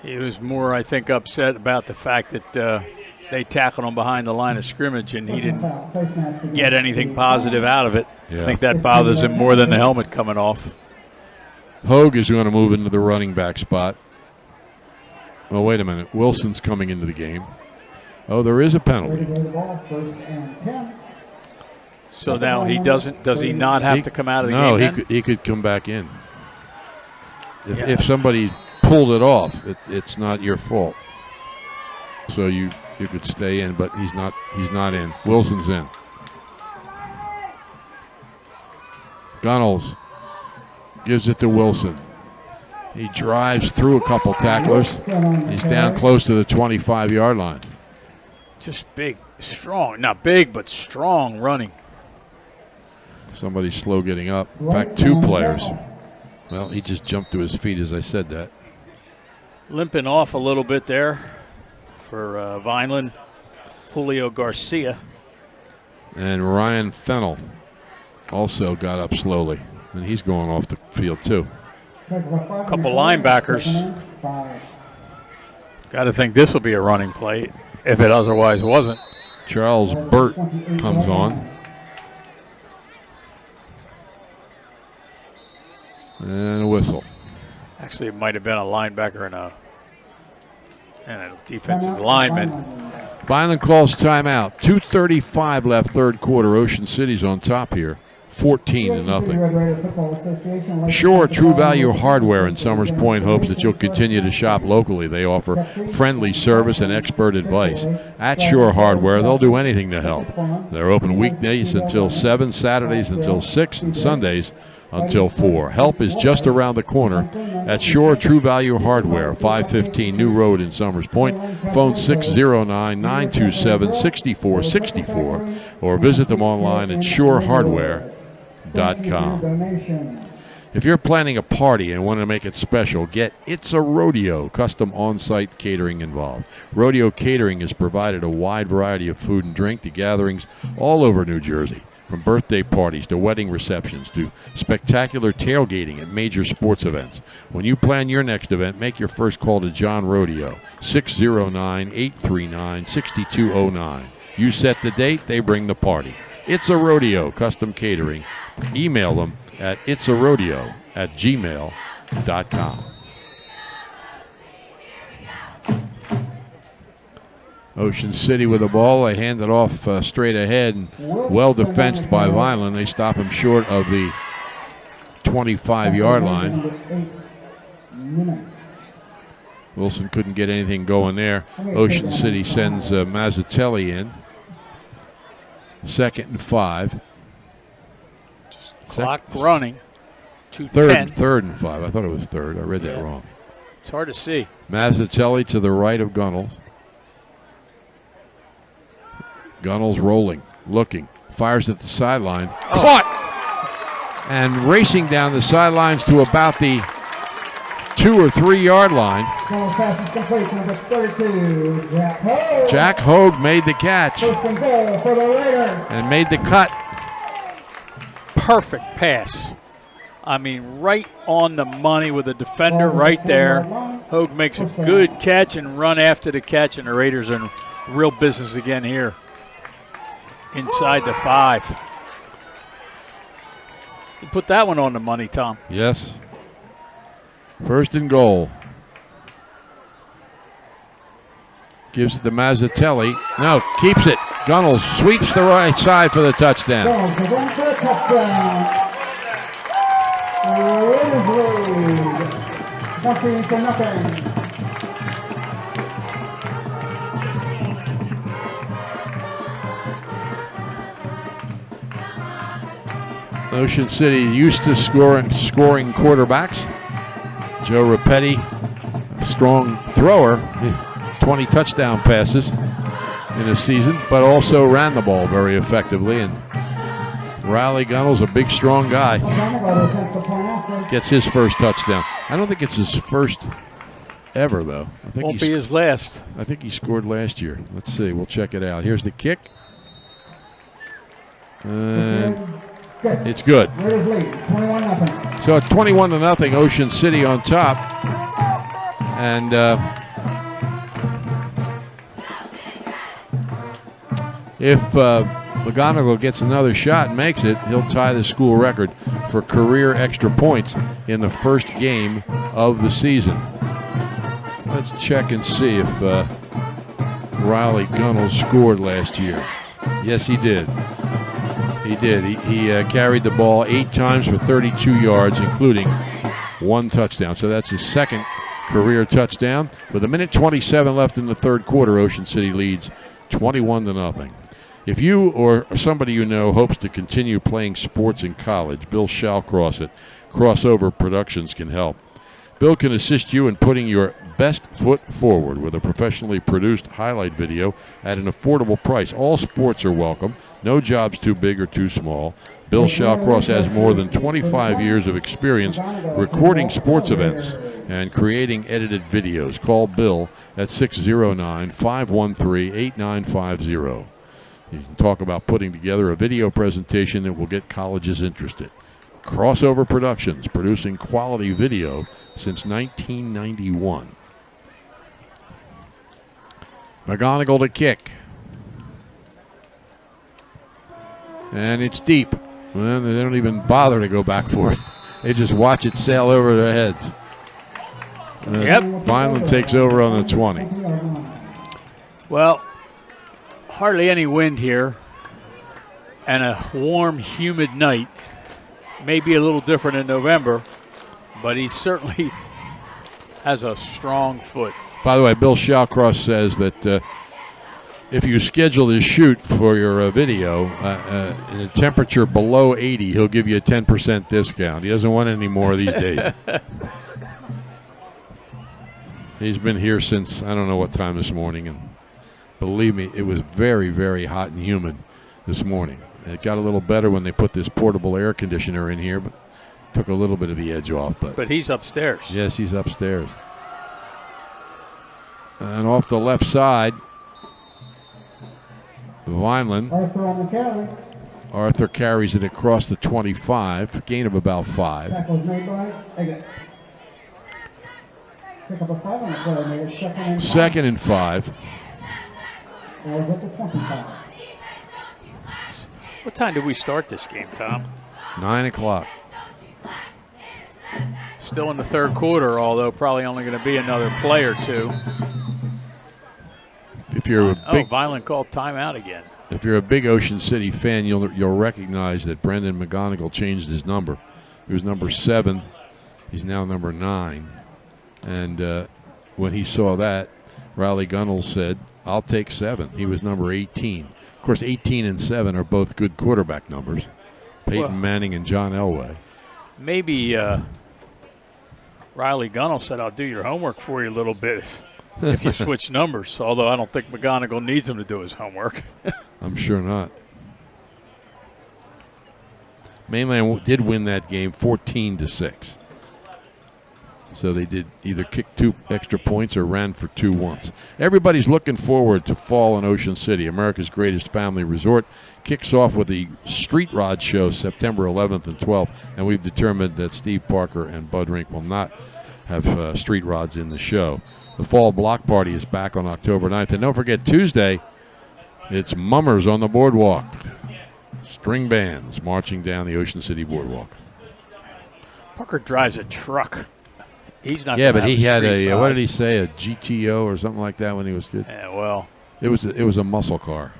He was more, I think, upset about the fact that they tackled him behind the line of scrimmage and he didn't get anything positive out of it. Yeah. I think that bothers him more than the helmet coming off. Hogue is going to move into the running back spot. Oh, wait a minute. Wilson's coming into the game. Oh, there is a penalty. So now he doesn't. Does he not have to come out of the game? No, he could come back in. If somebody pulled it off, it's not your fault. So you could stay in, but he's not in. Wilson's in. Gunnels gives it to Wilson. He drives through a couple tacklers. He's down close to the 25-yard line. Just big, strong. Not big, but strong running. Somebody's slow getting up. In fact, two players. Well, he just jumped to his feet as I said that. Limping off a little bit there for Vineland. Julio Garcia. And Ryan Fennell also got up slowly. And he's going off the field, too. A couple linebackers. Got to think this will be a running play if it otherwise wasn't. Charles Burt comes on. And a whistle. Actually, it might have been a linebacker and a defensive lineman. Vineland calls timeout. 2:35 left third quarter. Ocean City's on top here. 14-0. Shore True Value Hardware in Summers Point hopes that you'll continue to shop locally. They offer friendly service and expert advice. At Shore Hardware, they'll do anything to help. They're open weekdays until 7, Saturdays until 6, and Sundays until 4. Help is just around the corner at Shore True Value Hardware, 515 New Road in Summers Point. Phone 609-927-6464 or visit them online at shorehardware.com. If you're planning a party and want to make it special, get It's a Rodeo, custom on-site catering involved. Rodeo Catering has provided a wide variety of food and drink to gatherings all over New Jersey, from birthday parties to wedding receptions to spectacular tailgating at major sports events. When you plan your next event, make your first call to John Rodeo, 609-839-6209. You set the date, they bring the party. It's a Rodeo, custom catering. Email them at itsarodeo@gmail.com. Ocean City with the ball. They hand it off straight ahead and well defensed by Vineland. They stop him short of the 25-yard line. Wilson couldn't get anything going there. Ocean City sends Mazzatelli in. 2nd and 5. Clock running. 2:10. Third and 5. I thought it was third. I read that wrong. It's hard to see. Mazzatelli to the right of Gunnels. Gunnels rolling, looking, fires at the sideline. Caught! And racing down the sidelines to about the 2 or 3 yard line. Jack Hogue made the catch and made the cut. Perfect pass. I mean, right on the money with the defender right there. Hogue makes a good catch and run after the catch, and the Raiders are in real business again here. Inside the 5. You put that one on the money, Tom. Yes. 1st and goal. Gives it to Mazzatelli. No, keeps it. Gunnels sweeps the right side for the touchdown. Ocean City used to scoring quarterbacks. Joe Rapetti, a strong thrower, 20 touchdown passes in a season, but also ran the ball very effectively. And Riley Gunnels, a big, strong guy, gets his first touchdown. I don't think it's his first ever, though. I think Won't be his last. I think he scored last year. Let's see. We'll check it out. Here's the kick. And it's good. Raiders lead, 21-0. So 21-0, Ocean City on top. And if McGonigal gets another shot and makes it, he'll tie the school record for career extra points in the first game of the season. Let's check and see if Riley Gunnell scored last year. Yes, he did. He did. He carried the ball 8 times for 32 yards, including 1 touchdown. So that's his second career touchdown. With 1:27 left in the third quarter, Ocean City leads 21-0. If you or somebody you know hopes to continue playing sports in college, Bill Shallcross at Crossover Productions can help. Bill can assist you in putting your best foot forward with a professionally produced highlight video at an affordable price. All sports are welcome. No job's too big or too small. Bill Shallcross has more than 25 years of experience recording sports events and creating edited videos. Call Bill at 609-513-8950. You can talk about putting together a video presentation that will get colleges interested. Crossover Productions, producing quality video since 1991. McGonigal to kick. And it's deep. Well, they don't even bother to go back for it. They just watch it sail over their heads. Vineland takes over on the 20. Well, hardly any wind here, and a warm, humid night. May be a little different in November, but he certainly has a strong foot. By the way, Bill Shallcross says that if you schedule his shoot for your video in a temperature below 80, he'll give you a 10% discount. He doesn't want any more these days. He's been here since I don't know what time this morning, and believe me, it was very, very hot and humid this morning. It got a little better when they put this portable air conditioner in here, but took a little bit of the edge off. But he's upstairs. Yes, he's upstairs. And off the left side, Vineland. Arthur carries it across the 25, gain of about 5. Tackle is made by Eggett. Pick up a 5 on the play, made it second and 5. Ball is at the 25. What time did we start this game, Tom? 9 o'clock. Still in the third quarter, although probably only going to be another play or two. If you're a big, Vineland called timeout again. If you're a big Ocean City fan, you'll recognize that Brendan McGonigal changed his number. He was number 7. He's now number 9. And when he saw that, Riley Gunnell said, "I'll take 7." He was number 18. Of course, 18 and 7 are both good quarterback numbers. Peyton Manning and John Elway. Maybe Riley Gunnell said, "I'll do your homework for you a little bit if you switch numbers." Although I don't think McGonigal needs him to do his homework. I'm sure not. Mainland did win that game 14-6. So they did either kick 2 extra points or ran for 2 once. Everybody's looking forward to fall in Ocean City. America's greatest family resort kicks off with the Street Rod Show September 11th and 12th. And we've determined that Steve Parker and Bud Rink will not have street rods in the show. The Fall Block Party is back on October 9th. And don't forget, Tuesday, it's Mummers on the Boardwalk. String bands marching down the Ocean City Boardwalk. Parker drives a truck. He's not. Yeah, but he had what did he say? A GTO or something like that when he was good. Yeah, well, it was a muscle car.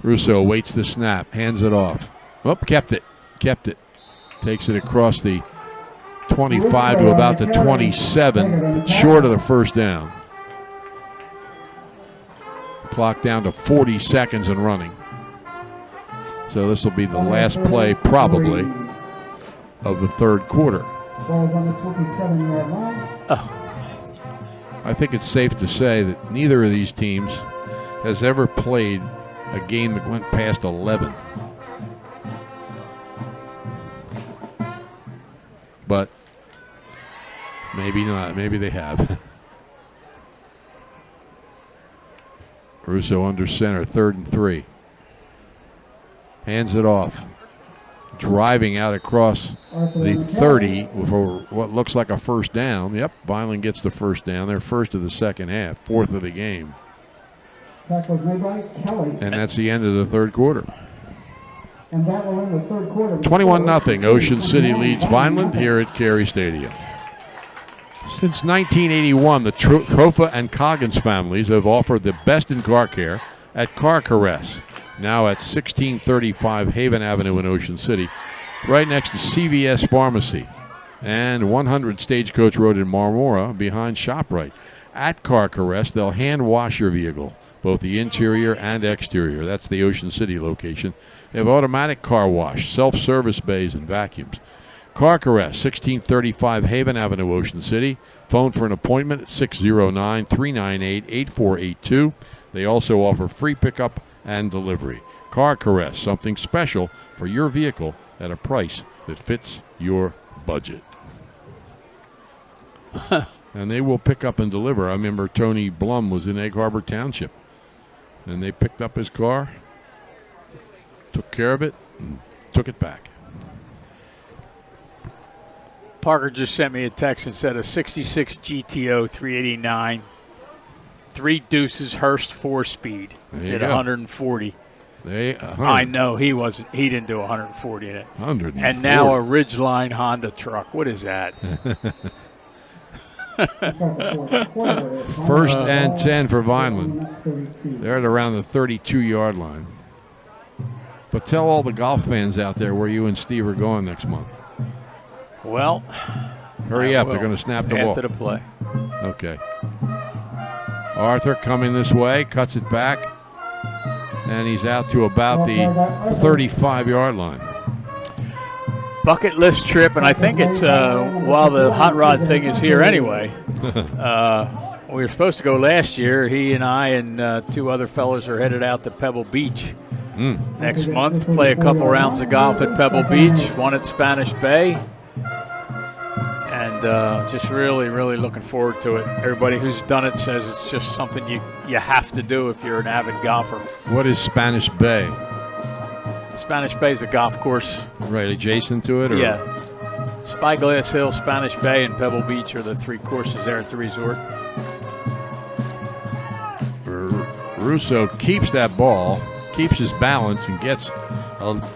Russo waits the snap, hands it off. Oh, kept it. Takes it across the 25 to about the 27, but short of the first down. Clock down to 40 seconds and running. So this will be the last play, probably, of the third quarter. Ball's on the 27-yard line. I think it's safe to say that neither of these teams has ever played a game that went past 11. but maybe not. Maybe they have. Russo under center, 3rd and 3. Hands it off. Driving out across the 30 for what looks like a first down. Yep, Vineland gets the first down. They're first of the second half, 4th of the game. And that's the end of the third quarter. And that will end the third quarter. 21-0. Ocean City leads Vineland here at Carey Stadium. Since 1981, the Trofa and Coggins families have offered the best in car care at Car Caress, now at 1635 Haven Avenue in Ocean City, right next to CVS Pharmacy, and 100 Stagecoach Road in Marmora behind ShopRite. At Car Caress, they'll hand wash your vehicle, both the interior and exterior. That's the Ocean City location. They have automatic car wash, self-service bays, and vacuums. Car Caress, 1635 Haven Avenue, Ocean City. Phone for an appointment at 609-398-8482. They also offer free pickup and delivery. Car Caress, something special for your vehicle at a price that fits your budget. And they will pick up and deliver. I remember Tony Blum was in Egg Harbor Township, and they picked up his car, took care of it, and took it back. Parker just sent me a text and said a 66 GTO 389, 3 deuces Hurst 4-speed, did 140. I know he didn't do 140 in it. 140. And now a Ridgeline Honda truck. What is that? First and 10 for Vineland. They're at around the 32-yard line. But tell all the golf fans out there where you and Steve are going next month. Well, hurry up. They're going to snap the ball. After the play. Okay. Arthur coming this way, cuts it back, and he's out to about the 35-yard line. Bucket list trip, and I think it's while the hot rod thing is here anyway. We were supposed to go last year. He and I and 2 other fellows are headed out to Pebble Beach next month. Play a couple rounds of golf at Pebble Beach, one at Spanish Bay. And just really, really looking forward to it. Everybody who's done it says it's just something you have to do if you're an avid golfer. What is Spanish Bay? Spanish Bay is a golf course. Right, adjacent to it? Or? Yeah. Spyglass Hill, Spanish Bay, and Pebble Beach are the 3 courses there at the resort. Russo keeps that ball, keeps his balance, and gets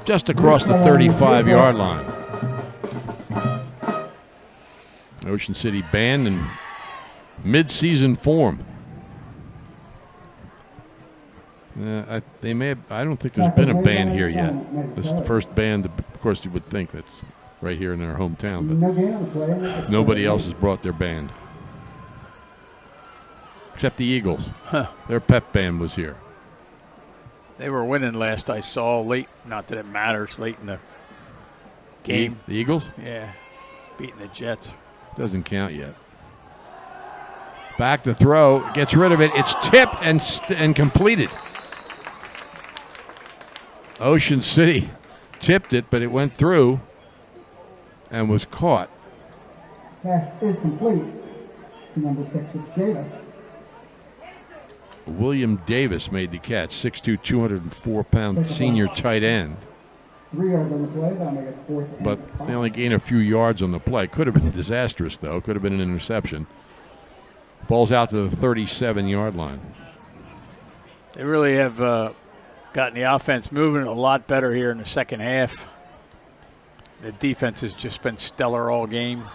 just across the 35-yard line. Ocean City band in mid-season form. They may have, I don't think there's been a band here yet. This is the first band, of course, you would think that's right here in their hometown, but nobody else has brought their band. Except the Eagles. Their pep band was here. They were winning last I saw, late, not that it matters, late in the game. The Eagles? Yeah, beating the Jets. Doesn't count yet. Back to throw, gets rid of it. It's tipped and completed. Ocean City tipped it, but it went through and was caught. Pass is complete to number 6, Davis. William Davis made the catch, 6'2", 204-pound senior tight end. 3 yards on the play, that'll make it 4th. But they only gained a few yards on the play. Could have been disastrous, though. Could have been an interception. Ball's out to the 37-yard line. They really have gotten the offense moving a lot better here in the second half. The defense has just been stellar all game.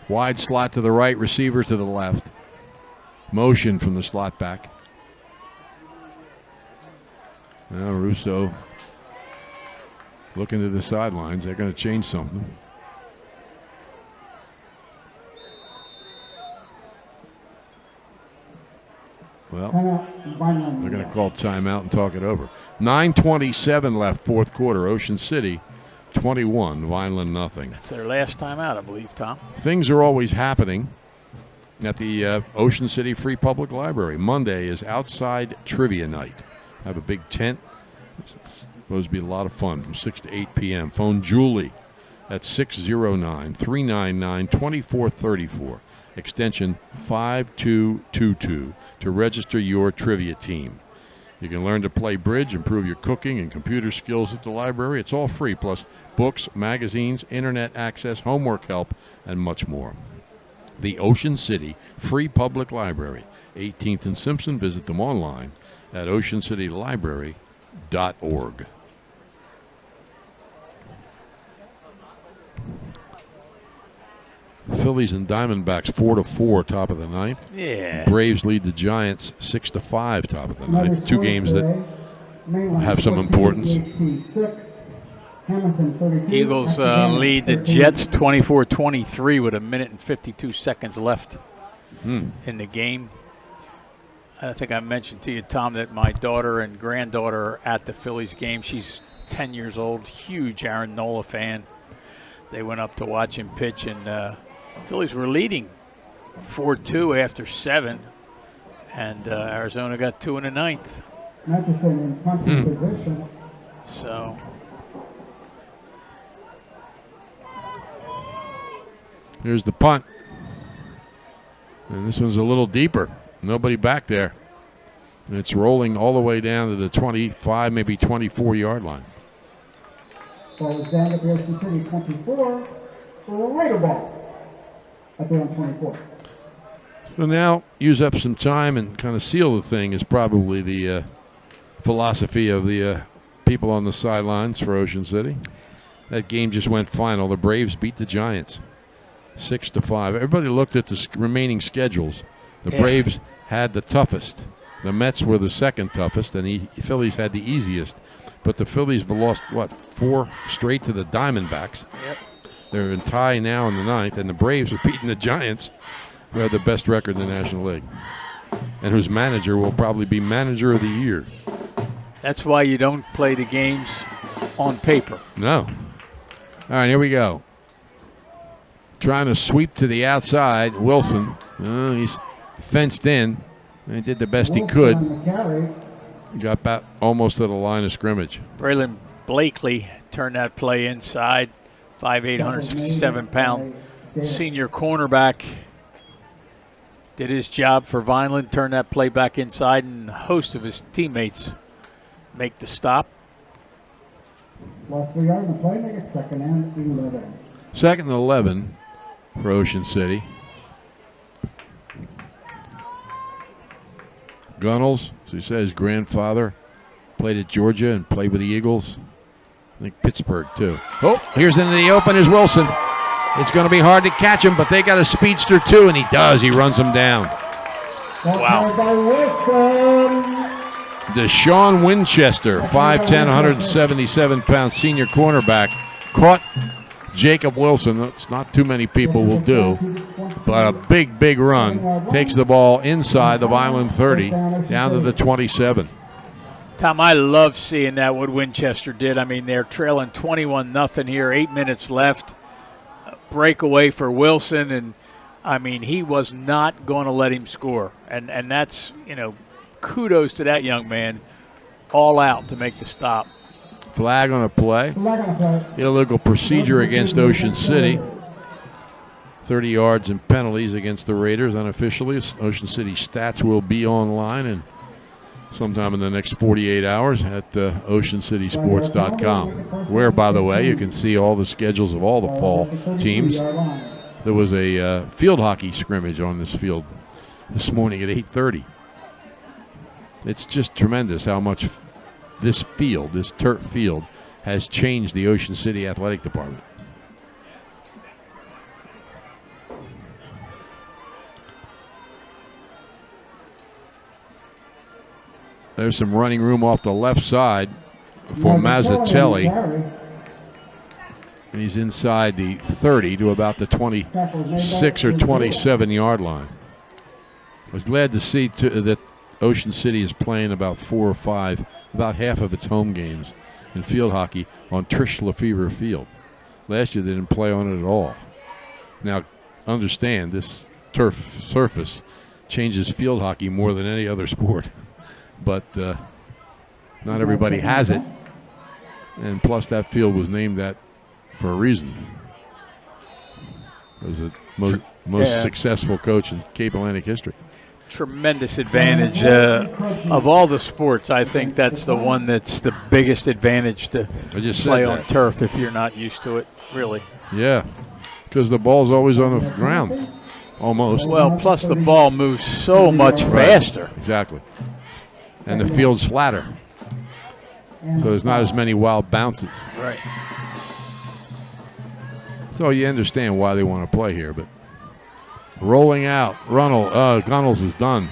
Wide slot to the right, receiver to the left. Motion from the slot back. Now Russo looking to the sidelines. They're going to change something. Well, they're going to call timeout and talk it over. 9:27 left, fourth quarter. Ocean City 21, Vineland nothing. That's their last time out, I believe, Tom. Things are always happening at the Ocean City Free Public Library. Monday is outside trivia night. Have a big tent. Supposed to be a lot of fun from 6 to 8 p.m. Phone Julie at 609-399-2434, extension 5222 to register your trivia team. You can learn to play bridge, improve your cooking and computer skills at the library. It's all free, plus books, magazines, internet access, homework help, and much more. The Ocean City Free Public Library, 18th and Simpson. Visit them online at oceancitylibrary.org. Phillies and Diamondbacks 4-4, top of the ninth. Yeah. Braves lead the Giants 6-5, top of the ninth. Two games that have some importance. Eagles lead the Jets 24-23 with 1 minute and 52 seconds left in the game. I think I mentioned to you, Tom, that my daughter and granddaughter are at the Phillies game. She's 10 years old, huge Aaron Nola fan. They went up to watch him pitch, and Phillies were leading 4-2 after 7, and Arizona got 2 in the ninth. So here's the punt, and this one's a little deeper. Nobody back there, and it's rolling all the way down to the 25, maybe 24-yard line. Ball is down at the Ocean City 24. Raider ball at the 24. So now use up some time and kind of seal the thing is probably the philosophy of the people on the sidelines for Ocean City. That game just went final. The Braves beat the Giants 6-5. Everybody looked at the remaining schedules. The Braves had the toughest. The Mets were the second toughest, and the Phillies had the easiest. But the Phillies have lost, 4 straight to the Diamondbacks. Yep. They're in tie now in the ninth, and the Braves are beating the Giants, who have the best record in the National League, and whose manager will probably be manager of the year. That's why you don't play the games on paper. No. All right, here we go. Trying to sweep to the outside. Wilson, he's fenced in. He did the best he could. He got back almost to the line of scrimmage. Braylon Blakely turned that play inside. 5'8", 167-pound senior cornerback. Did his job for Vineland, turned that play back inside, and a host of his teammates make the stop. Lost 3 yards in the play, make it 2nd and 11. 2nd and 11 for Ocean City. Gunnels, as he said, his grandfather played at Georgia and played with the Eagles. I think Pittsburgh, too. Oh, here's into the open is Wilson. It's going to be hard to catch him, but they got a speedster, too, and he does. He runs him down. Wow. Deshaun Winchester, 5'10", 177-pound senior cornerback, caught Jacob Wilson. That's not too many people will do, but a big, big run. Takes the ball inside the Vineland 30, down to the 27. Tom, I love seeing that, what Winchester did. I mean, they're trailing 21-0 here, 8 minutes left. Breakaway for Wilson, and, I mean, he was not going to let him score. And that's, kudos to that young man, all out to make the stop. Flag on a play. Illegal procedure against Ocean City. 30 yards and penalties against the Raiders unofficially. Ocean City stats will be online and sometime in the next 48 hours at oceancitysports.com, where, by the way, you can see all the schedules of all the fall teams. There was a field hockey scrimmage on this field this morning at 8:30. It's just tremendous how much this field, this turf field, has changed the Ocean City Athletic Department. There's some running room off the left side for Mazzatelli. He's inside the 30 to about the 26 or 27-yard line. I was glad to see that Ocean City is playing about 4 or 5, about half of its home games in field hockey on Trish Lefevre Field. Last year they didn't play on it at all. Now, understand, this turf surface changes field hockey more than any other sport. But not everybody has it. And plus, that field was named that for a reason. It was the most successful coach in Cape Atlantic history. Tremendous advantage. Of all the sports, I think that's the one that's the biggest advantage to play on turf if you're not used to it, really. Yeah, because the ball's always on the ground, almost. Well, plus the ball moves so much faster. Exactly. And the field's flatter. So there's not as many wild bounces. Right. So you understand why they want to play here, but rolling out, Gunnels is done.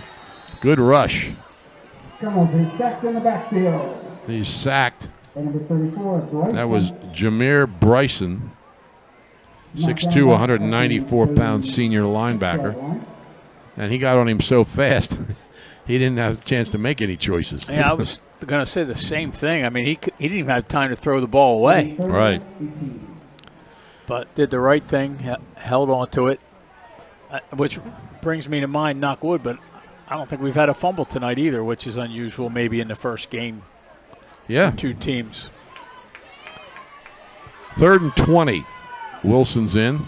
Good rush. Gunnels is sacked in the backfield. He's sacked. Number 34, Bryson. That was Jameer Bryson, 6'2", 194-pound senior linebacker. And he got on him so fast, he didn't have a chance to make any choices. Yeah, I was going to say the same thing. I mean, he didn't even have time to throw the ball away. Right. But did the right thing, held on to it, which brings me to mind, knock wood, but I don't think we've had a fumble tonight either, which is unusual maybe in the first game. Yeah. Two teams. 3rd and 20. Wilson's in.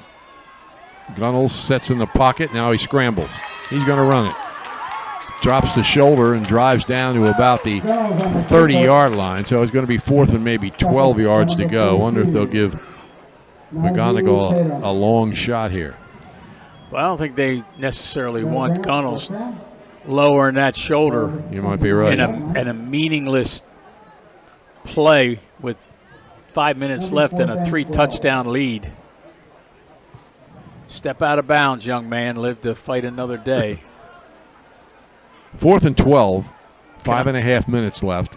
Gunnels sets in the pocket. Now he scrambles. He's going to run it. Drops the shoulder and drives down to about the 30-yard line. So it's going to be 4th and maybe 12 yards to go. I wonder if they'll give McGonigal a long shot here. Well, I don't think they necessarily want Gunnels lowering that shoulder. You might be right. In a meaningless play with 5 minutes left and a 3-touchdown lead. Step out of bounds, young man. Live to fight another day. 4th and 12. 5.5 minutes left.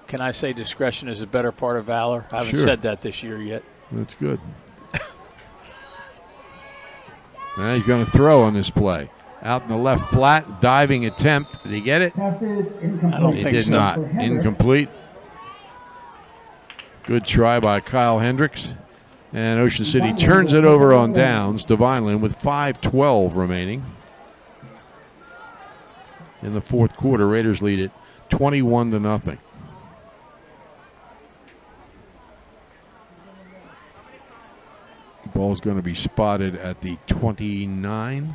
Can I say discretion is a better part of valor? I haven't said that this year yet. That's good. Now he's going to throw on this play. Out in the left flat, diving attempt. Did he get it? I don't think so. He did not. Incomplete. Good try by Kyle Hendricks. And Ocean City turns it over on downs to Vineland with 5:12 remaining. In the fourth quarter, Raiders lead it 21-0. Ball's going to be spotted at the 29,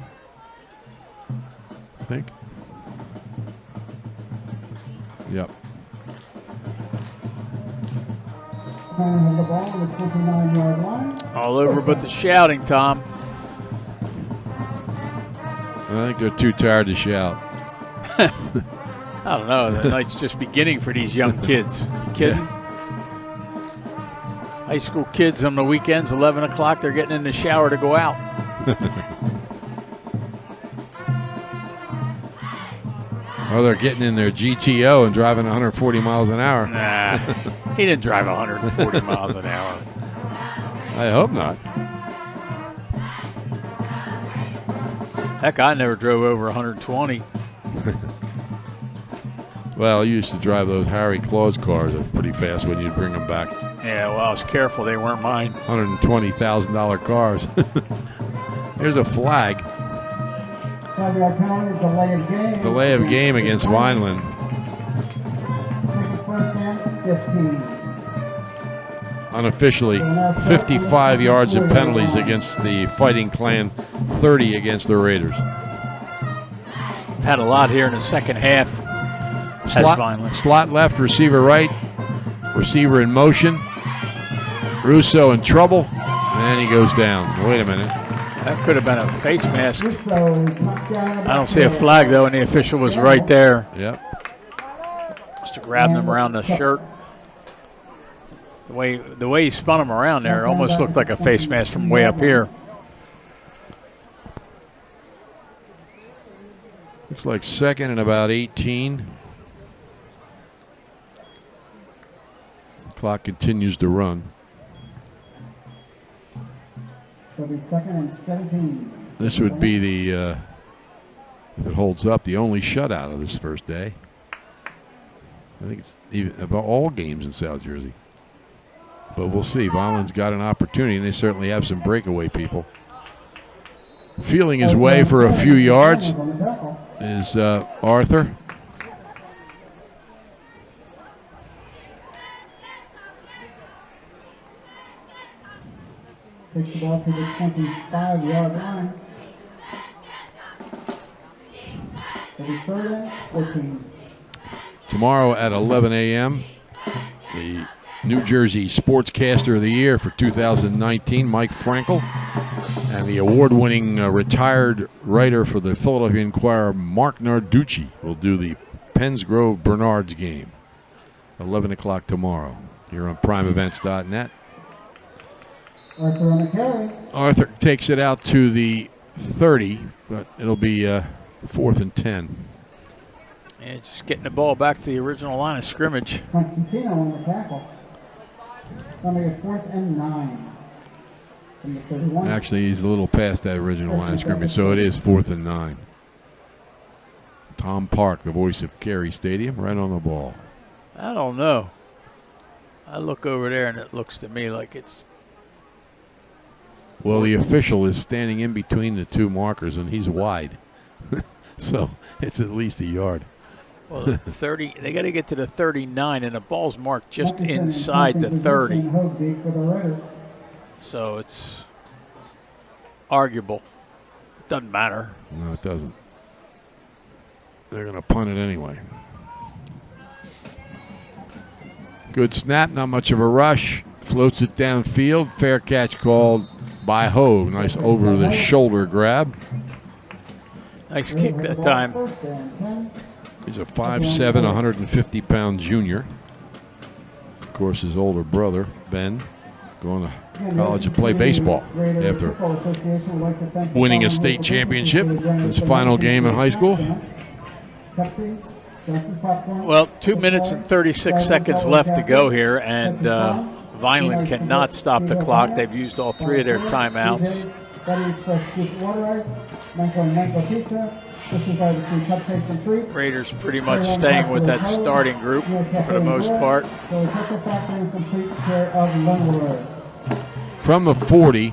I think. Yep. All over but the shouting, Tom. I think they're too tired to shout. I don't know. The night's just beginning for these young kids. You kidding? Yeah. High school kids on the weekends, 11 o'clock, they're getting in the shower to go out. Or they're getting in their GTO and driving 140 miles an hour. Nah, he didn't drive 140 miles an hour. I hope not. Heck, I never drove over 120. Well, you used to drive those Harry Claus cars pretty fast when you'd bring them back. Yeah, well, I was careful. They weren't mine. $120,000 cars. There's a flag. Delay of game against Vineland. Unofficially, 55 yards of penalties against the Fighting Clan, 30 against the Raiders. I've had a lot here in the second half. Slot left, receiver right, receiver in motion. Russo in trouble, and he goes down. Wait a minute. That could have been a face mask. I don't see a flag, though, and the official was right there. Yep. Must have grabbed him around the shirt. The way he spun him around there, it almost looked like a face mask from way up here. Looks like 2nd and about 18. Clock continues to run. It'll be 2nd and 17. This would be the, if it holds up, the only shutout of this first day. I think it's even about all games in South Jersey. But we'll see. Vineland's got an opportunity, and they certainly have some breakaway people. Feeling his way for a few yards is Arthur. Takes the ball to the 25-yard line. It'll be third and 14. Tomorrow at 11 a.m., the New Jersey Sportscaster of the Year for 2019, Mike Frankel, and the award-winning retired writer for the Philadelphia Inquirer, Mark Narducci, will do the Penns Grove Bernards game. 11 o'clock tomorrow here on primeevents.net. Arthur on the carry. Arthur takes it out to the 30, but it'll be 4th and 10. And just getting the ball back to the original line of scrimmage. Constantino on the tackle. Going to get 4th and 9 from the 31. Actually, he's a little past that original line of scrimmage, so it is 4th and 9. Tom Park, the voice of Cary Stadium, right on the ball. I don't know. I look over there, and it looks to me like it's... Well, the official is standing in between the two markers, and he's wide. So it's at least a yard. Well, the 30, they got to get to the 39, and the ball's marked just inside the 30. So it's arguable. It doesn't matter. No, it doesn't. They're going to punt it anyway. Good snap, not much of a rush. Floats it downfield. Fair catch called by Hogue. Nice over-the-shoulder grab. Nice kick that time. He's a 5'7", 150-pound junior. Of course, his older brother, Ben, going to college to play baseball after winning a state championship. His final game in high school. Well, 2 minutes and 36 seconds left to go here, and Vineland cannot stop the clock. They've used all 3 of their timeouts. Raiders pretty much staying with that starting group for the most part. From the 40,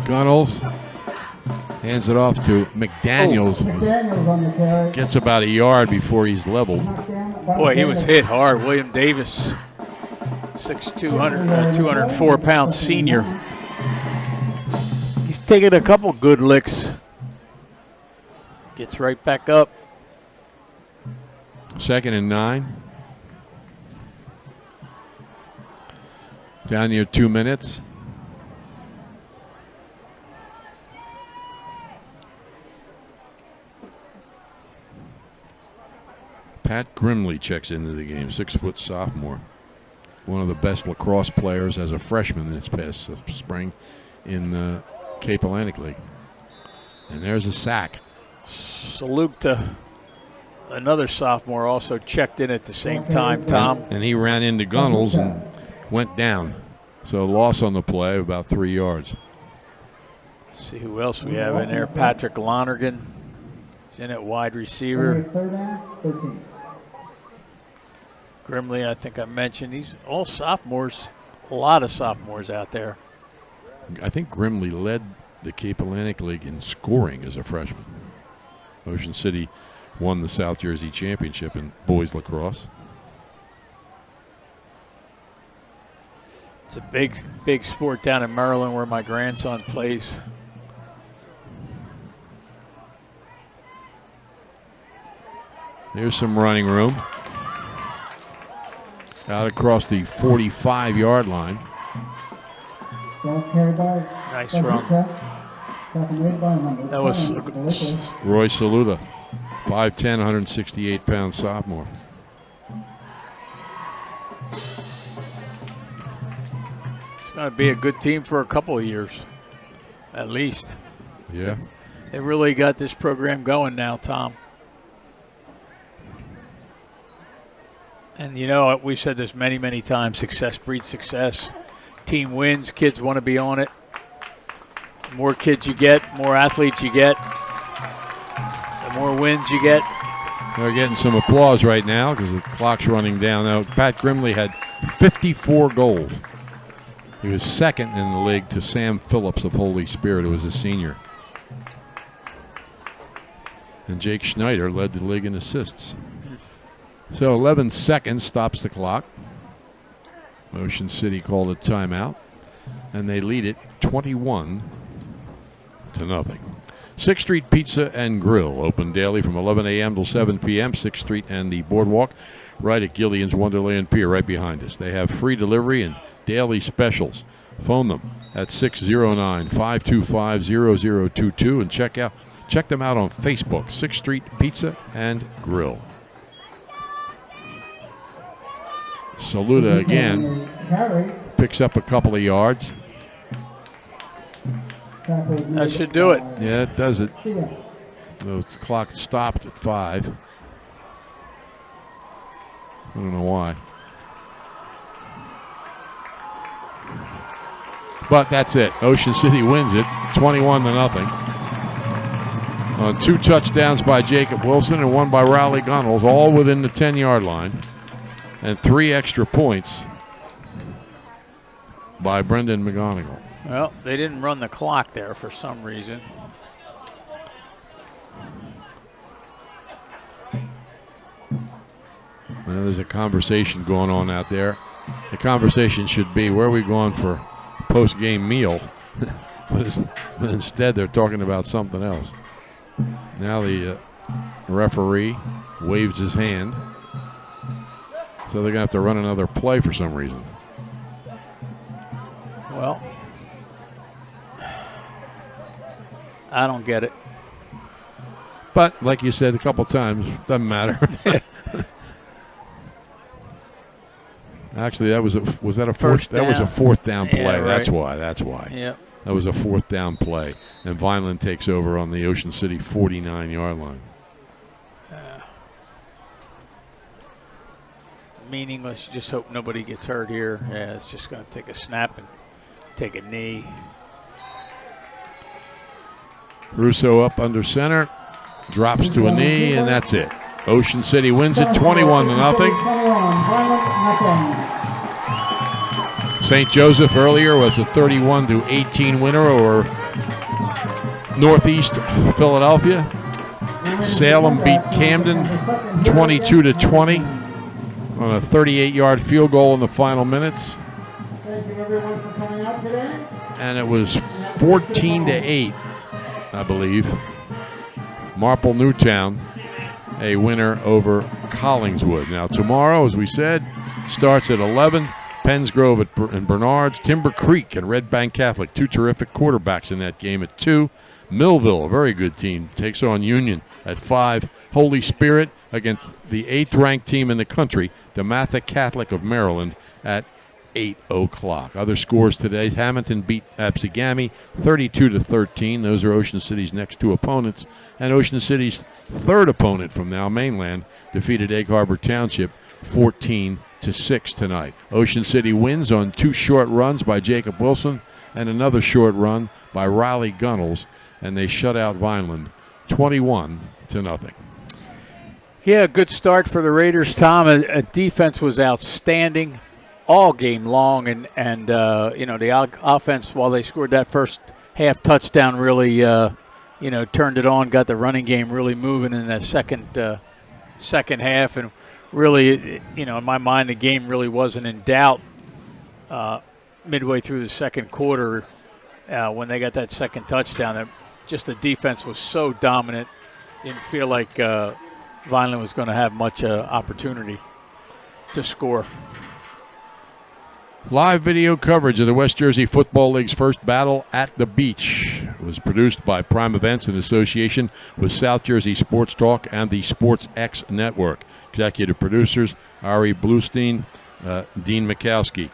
Gunnels hands it off to McDaniels. Gets about a yard before he's leveled. Boy, he was hit hard. William Davis, 204-pound senior. He's taking a couple good licks. Gets right back up. 2nd and 9. Down near 2 minutes. Pat Grimley checks into the game, 6-foot sophomore. One of the best lacrosse players as a freshman this past spring in the Cape Atlantic League. And there's a sack. Salute to another sophomore also checked in at the same time, Tom. And he ran into Gunnels and went down. So loss on the play, about 3 yards. Let's see who else we have in there. Patrick Lonergan is in at wide receiver. 3rd and 13. Grimley, I think I mentioned. He's all sophomores. A lot of sophomores out there. I think Grimley led the Cape Atlantic League in scoring as a freshman. Ocean City won the South Jersey Championship in boys lacrosse. It's a big sport down in Maryland where my grandson plays. There's some running room. Out across the 45-yard line. Nice run. That was Roy Saluda, 5'10", 168-pound sophomore. It's going to be a good team for a couple of years, at least. Yeah. They really got this program going now, Tom. And, you know, we've said this many, many times, success breeds success. Team wins, kids want to be on it. The more kids you get, more athletes you get, the more wins you get. They're getting some applause right now because the clock's running down. Now, Pat Grimley had 54 goals. He was 2nd in the league to Sam Phillips of Holy Spirit, who was a senior. And Jake Schneider led the league in assists. So 11 seconds stops the clock. Ocean City called a timeout, and they lead it 21-0. 6th Street Pizza and Grill, open daily from 11 a.m. till 7 p.m. 6th Street and the Boardwalk, right at Gillian's Wonderland Pier, right behind us. They have free delivery and daily specials. Phone them at 609-525-0022 and check them out on Facebook, 6th Street Pizza and Grill. Saluda again picks up a couple of yards. That should do it. Yeah, it does it. The clock stopped at 5. I don't know why. But that's it. Ocean City wins it 21-0. On 2 touchdowns by Jacob Wilson and 1 by Riley Gunnels, all within the 10-yard line. And 3 extra points by Brendan McGonigal. Well, they didn't run the clock there for some reason. Well, there's a conversation going on out there. The conversation should be, where are we going for post-game meal? but instead, they're talking about something else. Now the referee waves his hand. So they're going to have to run another play for some reason. Well, I don't get it. But like you said a couple times, doesn't matter. Actually, was that a fourth? That was a 4th down play. Yeah, right. That's why. Yep. That was a 4th down play, and Vineland takes over on the Ocean City 49-yard line. Meaningless. You just hope nobody gets hurt here. Yeah, it's just going to take a snap and take a knee. Russo up under center, drops to a knee, and that's it. Ocean City wins it 21-0. St. Joseph earlier was a 31-18 winner over Northeast Philadelphia. Salem beat Camden 22-20 on a 38-yard field goal in the final minutes. Thank you everyone for coming out today. And it was 14-8, I believe. Marple Newtown, a winner over Collingswood. Now tomorrow, as we said, starts at 11. Pennsgrove and Bernards, Timber Creek and Red Bank Catholic, 2 terrific quarterbacks in that game at 2. Millville, a very good team, takes on Union at 5. Holy Spirit against the 8th-ranked team in the country, DeMatha Catholic of Maryland, at 8 o'clock. Other scores today: Hamilton beat Absegami 32-13. Those are Ocean City's next 2 opponents. And Ocean City's 3rd opponent from now, Mainland, defeated Egg Harbor Township 14-6 tonight. Ocean City wins on 2 short runs by Jacob Wilson and another short run by Riley Gunnels, and they shut out Vineland 21-0. Yeah, good start for the Raiders, Tom. Defense was outstanding all game long, and the offense, while they scored that first half touchdown, really turned it on, got the running game really moving in that second half, and really, in my mind, the game really wasn't in doubt midway through the second quarter when they got that second touchdown. Just the defense was so dominant, didn't feel like Vineland was going to have much opportunity to score. Live video coverage of the West Jersey Football League's first Battle at the Beach was produced by Prime Events in association with South Jersey Sports Talk and the Sports X Network. Executive producers, Ari Bluestein, Dean Mikowski,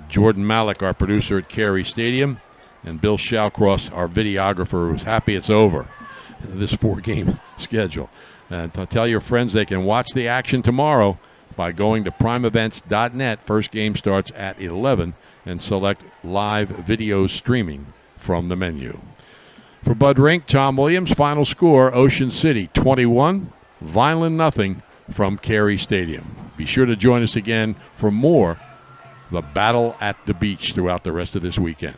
Jordan Malik, our producer at Carey Stadium, and Bill Shawcross, our videographer, who's happy it's over, this 4-game schedule. And tell your friends they can watch the action tomorrow by going to primeevents.net. First game starts at 11, and select live video streaming from the menu. For Bud Rink, Tom Williams, final score, Ocean City 21, Vineland nothing from Carey Stadium. Be sure to join us again for more The Battle at the Beach throughout the rest of this weekend.